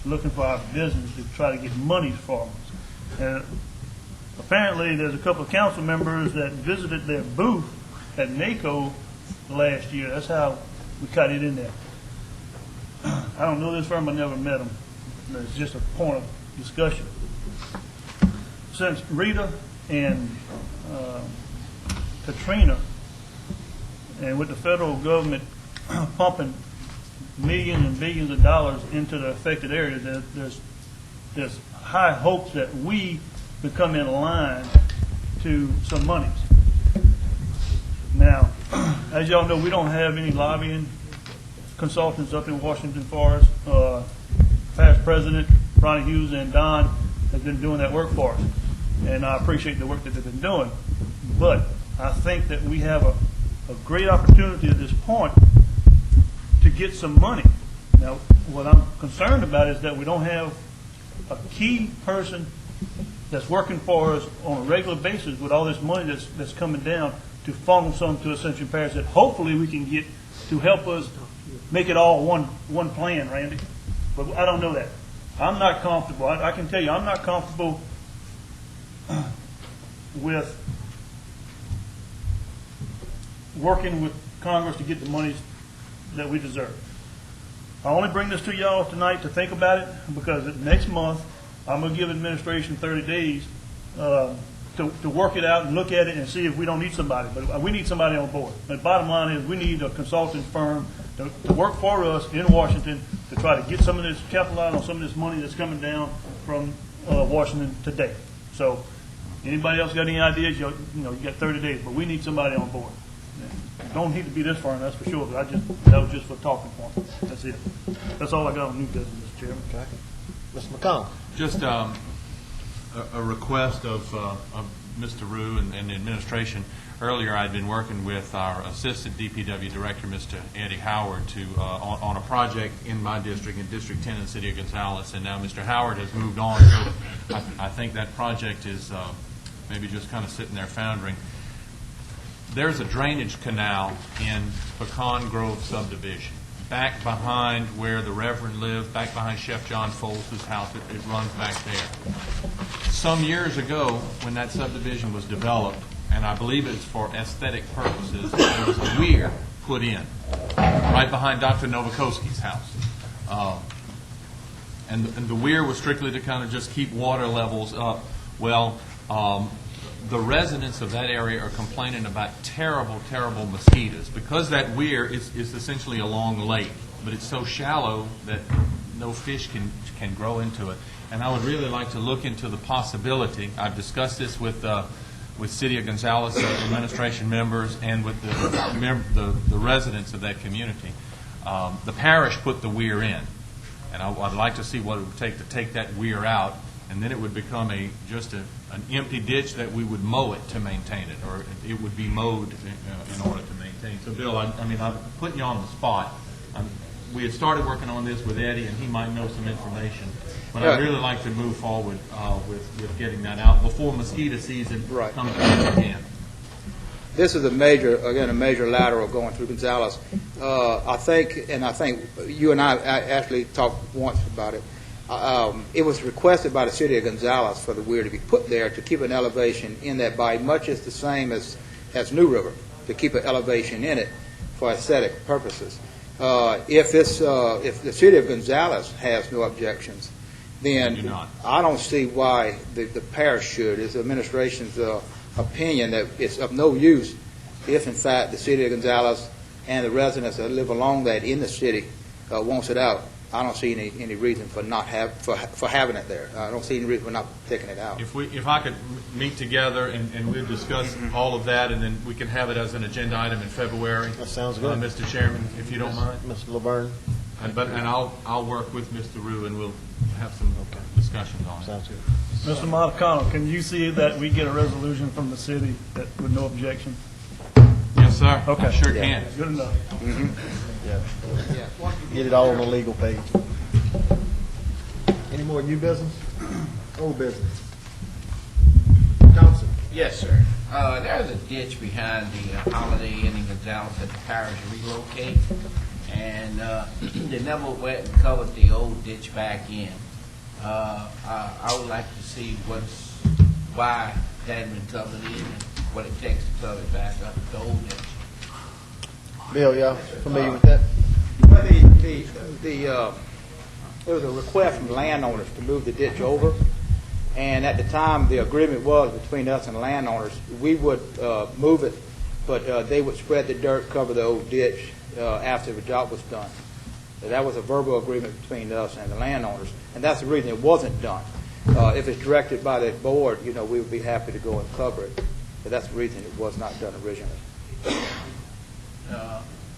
looking for our business to try to get money for us. And apparently there's a couple of council members that visited their booth at NACO last year. That's how we cut it in there. I don't know this firm, I never met them. It's just a point of discussion. Since Rita and Katrina, and with the federal government pumping millions and billions of dollars into the affected areas, there's high hopes that we become in line to some monies. Now, as y'all know, we don't have any lobbying consultants up in Washington for us. Past President Ronnie Hughes and Don have been doing that work for us, and I appreciate the work that they've been doing. But I think that we have a great opportunity at this point to get some money. Now, what I'm concerned about is that we don't have a key person that's working for us on a regular basis with all this money that's coming down to funnel some to Ascension Parish that hopefully we can get to help us make it all one plan, Randy. But I don't know that. I'm not comfortable. I can tell you, I'm not comfortable with working with Congress to get the monies that we deserve. I only bring this to y'all tonight to think about it because next month I'm going to give administration 30 days to work it out and look at it and see if we don't need somebody. But we need somebody on board. The bottom line is we need a consulting firm to work for us in Washington to try to get some of this, capitalize on some of this money that's coming down from Washington today. So anybody else got any ideas? You got 30 days, but we need somebody on board. Don't need to be this far, that's for sure, but that was just for talking point. That's it. That's all I got on new business, Mr. Chairman. Okay. Mr. McCollum. Just a request of Mr. Rue and the administration. Earlier, I'd been working with our Assistant DPW Director, Mr. Eddie Howard, on a project in my district, in District 10 in the City of Gonzales, and now Mr. Howard has moved on, so I think that project is maybe just kind of sitting there foundering. There's a drainage canal in Pecan Grove subdivision, back behind where the Reverend lived, back behind Chef John Foles' house. It runs back there. Some years ago, when that subdivision was developed, and I believe it's for aesthetic purposes, there was a weir put in right behind Dr. Novakoski's house. And the weir was strictly to kind of just keep water levels up. Well, the residents of that area are complaining about terrible, terrible mosquitoes because that weir is essentially a long lake, but it's so shallow that no fish can grow into it. And I would really like to look into the possibility. I've discussed this with City of Gonzales administration members and with the residents of that community. The parish put the weir in, and I'd like to see what it would take to take that weir out, and then it would become just an empty ditch that we would mow it to maintain it, or it would be mowed in order to maintain. So, Bill, I'm putting you on the spot. We had started working on this with Eddie, and he might know some information. But I'd really like to move forward with getting that out before mosquito season comes back again. This is a major lateral going through Gonzales. I think you and I actually talked once about it. it was requested by the city of Gonzales for the weir to be put there to keep an elevation in that bayou, much as the same as New River, to keep an elevation in it for aesthetic purposes. If the city of Gonzales has no objections, then I don't see why the parish should. It's the administration's opinion that it's of no use if, in fact, the city of Gonzales and the residents that live along that in the city wants it out. I don't see any reason for not for having it there. I don't see any reason for not taking it out. If I could meet together and we'll discuss all of that, and then we can have it as an agenda item in February. That sounds good. Mr. Chairman, if you don't mind. Mr. Laverne? And I'll work with Mr. Rue, and we'll have some discussions on it. Sounds good. Mr. Montecano, can you see that we get a resolution from the city that with no objection? Yes, sir. Okay. I sure can. Good enough. Yeah. Get it all on the legal page. Any more new business? Old business? Thompson? Yes, sir. There's a ditch behind the Holiday Inn in Gonzales that the parish relocate, and they never went and covered the old ditch back in. I would like to see why that had been covered in and what it takes to cover it back up, the old ditch. Bill, y'all familiar with that? Well, there was a request from landowners to move the ditch over, and at the time the agreement was between us and landowners, we would move it, but they would spread the dirt, cover the old ditch after the job was done. So that was a verbal agreement between us and the landowners, and that's the reason it wasn't done. If it's directed by the board, we would be happy to go and cover it, but that's the reason it was not done originally.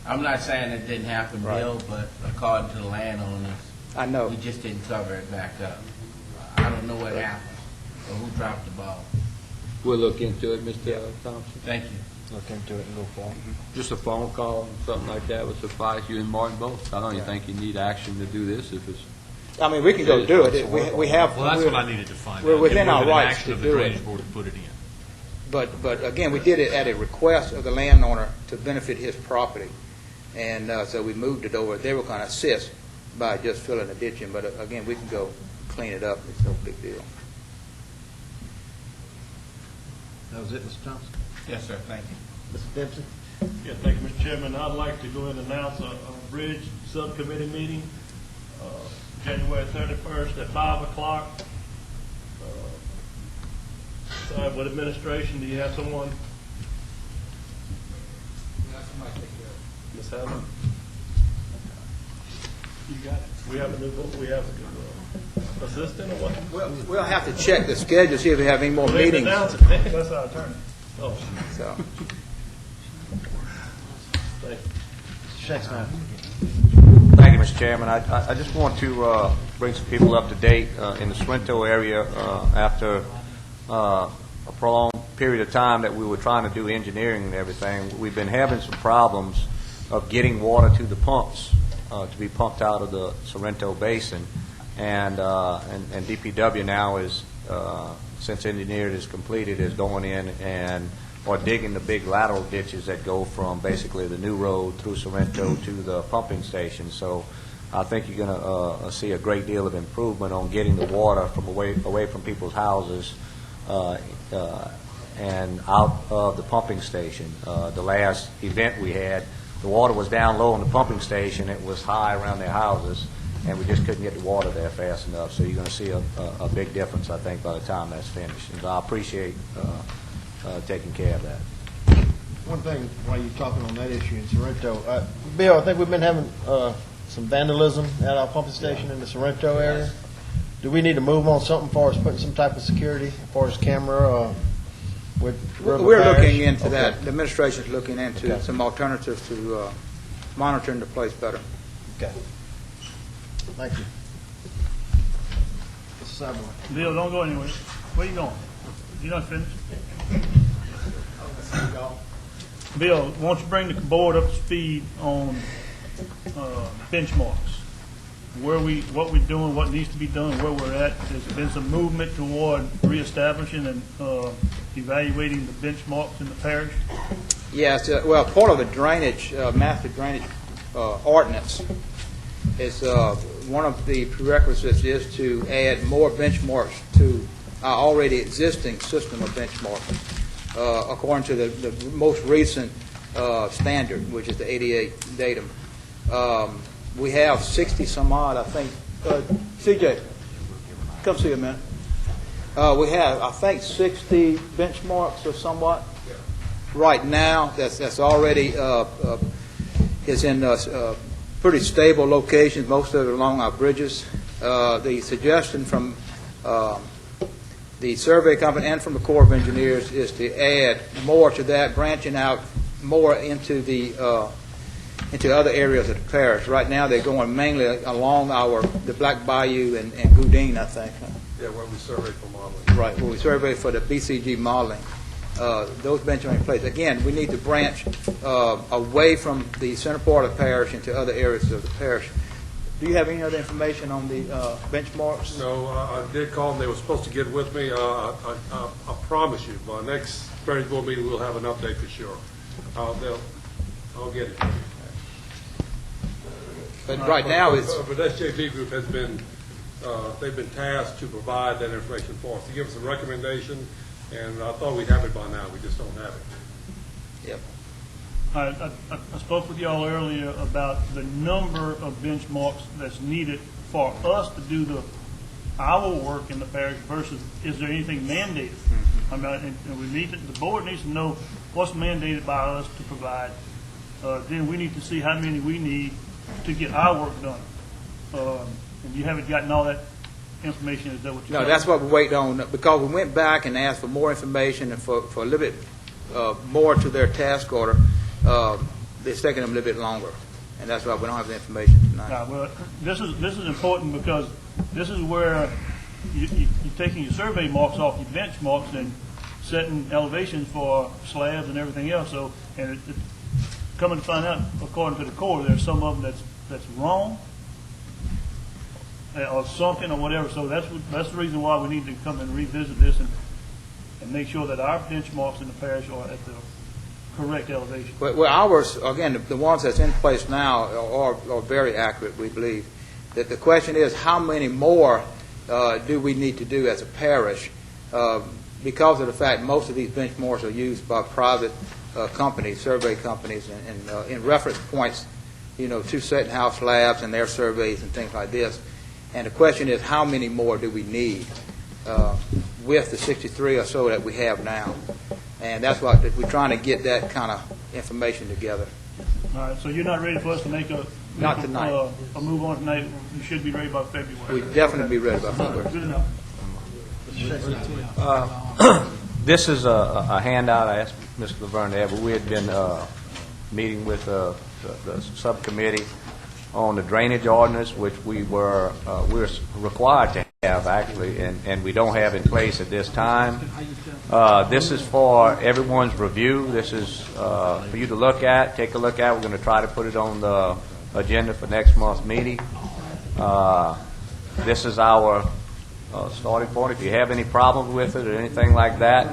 I'm not saying it didn't happen, Bill, but according to the landowners, I know. we just didn't cover it back up. I don't know what happened or who dropped the ball. We'll look into it, Mr. Thompson. Thank you. Look into it and go forward. Just a phone call, something like that would suffice, you and Martin both. I don't even think you need action to do this if it's... I mean, we can go do it. We have. Well, that's what I needed to find out. We're within our rights action to of the do Drainage it. Board to put it in. But again, we did it at a request of the landowner to benefit his property. And so we moved it over. They were going to assist by just filling the ditch in. But again, we can go clean it up. It's no big deal. That was it, Mr. Thompson? Yes, sir. Thank you. Mr. Dempsey? Yeah, thank you, Mr. Chairman. I'd like to go ahead and announce a bridge subcommittee meeting, January 31st at 5 o'clock. What administration, do you have someone? Ms. Helen? You got it. We have a new book. We have a assistant or what? We'll have to check the schedule, see if we have any more Well, they meetings. announce it. That's our attorney. Oh, So, thank you. Shakespeare. Thank you, Mr. Chairman. I just want to bring some people up to date in the Sorrento area after a prolonged period of time that we were trying to do engineering and everything. We've been having some problems of getting water to the pumps to be pumped out of the Sorrento Basin, and DPW now is, since engineered is completed, is going in and or digging the big lateral ditches that go from basically the new road through Sorrento to the pumping station. So I think you're going to see a great deal of improvement on getting the water from away from people's houses and out of the pumping station. The last event we had, the water was down low in the pumping station. It was high around their houses, and we just couldn't get the water there fast enough. So you're going to see a big difference, I think, by the time that's finished. And I appreciate taking care of that. One thing while you're talking on that issue in Sorrento, Bill, I think we've been having some vandalism at our pumping station in the Sorrento area. Do we need to move on something as far as putting some type of security, as far as camera? we're looking into that. The administration's looking into Okay. some alternatives to monitoring the place better. Okay. Thank you. Mr. Savoy. Bill, don't go anywhere. Where you going? You not finished? Bill, why don't you bring the board up to speed on benchmarks? What we're doing, what needs to be done, where we're at. There's been some movement toward reestablishing and evaluating the benchmarks in the parish. Yes, well, part of the drainage, master drainage ordinance is one of the prerequisites is to add more benchmarks to our already existing system of benchmarks, according to the most recent standard, which is the 88 datum. We have 60 some odd, I think. CJ, come see a minute. We have, I think, 60 benchmarks or somewhat right now. That's already is in pretty stable locations, most of it along our bridges. The suggestion from the survey company and from the Corps of Engineers is to add more to that, branching out more into other areas of the parish. Right now, they're going mainly along the Black Bayou and Goudin, I think. Yeah, where we survey for modeling. Right, where we survey for the BCG modeling. Those benchmarks in place. Again, we need to branch away from the center part of the parish into other areas of the parish. Do you have any other information on the benchmarks? No, I did call them. They were supposed to get with me. I promise you, by next parish board meeting, we'll have an update for sure. I'll get it. But right now, it's... But SJB Group has been, they've been tasked to provide that information for us, to give us a recommendation, and I thought we'd have it by now. We just don't have it. Yep. I spoke with y'all earlier about the number of benchmarks that's needed for us to do our work in the parish versus is there anything mandated? I mean, and we need the board needs to know what's mandated by us to provide. Then we need to see how many we need to get our work done. And you haven't gotten all that information. Is that what you're No, that's what we're waiting on, because we went back and asked for more information and for a little bit more to their task order. It's taking them a little bit longer, and that's why we don't have the information tonight. Well, this is important because this is where you're taking your survey marks off your benchmarks and setting elevations for slabs and everything else. So, and coming to find out, according to the Corps, there's some of them that's wrong or something or whatever. So that's the reason why we need to come and revisit this and make sure that our benchmarks in the parish are at the correct elevation. Well, ours, again, the ones that's in place now are very accurate, we believe. That the question is, how many more do we need to do as a parish? Because of the fact most of these benchmarks are used by private companies, survey companies, and in reference points, to setting house labs and their surveys and things like this. And the question is, how many more do we need with the 63 or so that we have now? And that's what we're trying to get that kind of information together. All right, so you're not ready for us to make a move on tonight. You should be ready by February. We'd definitely be ready by February. Good enough. This is a handout I asked Mr. Laverne to have, but we had been meeting with the subcommittee on the drainage ordinance, which we're required to have, actually, and we don't have in place at this time. This is for everyone's review. This is for you to look at, take a look at. We're going to try to put it on the agenda for next month's meeting. This is our starting point. If you have any problems with it or anything like that,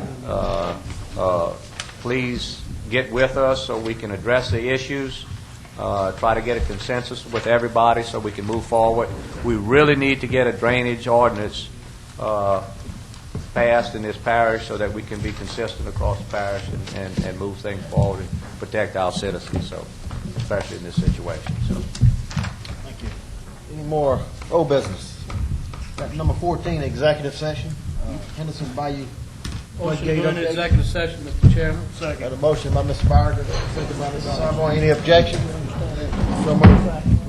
please get with us so we can address the issues. Try to get a consensus with everybody so we can move forward. We really need to get a drainage ordinance passed in this parish so that we can be consistent across the parish and move things forward and protect our citizens, so especially in this situation. So, Thank you. Any more old business? Got number 14, executive session. Henderson Bayou. Motion to go into executive session, Mr. Chairman. Got a motion by Mr. Barger, second by Mr. Savoy. Any objection? So moved.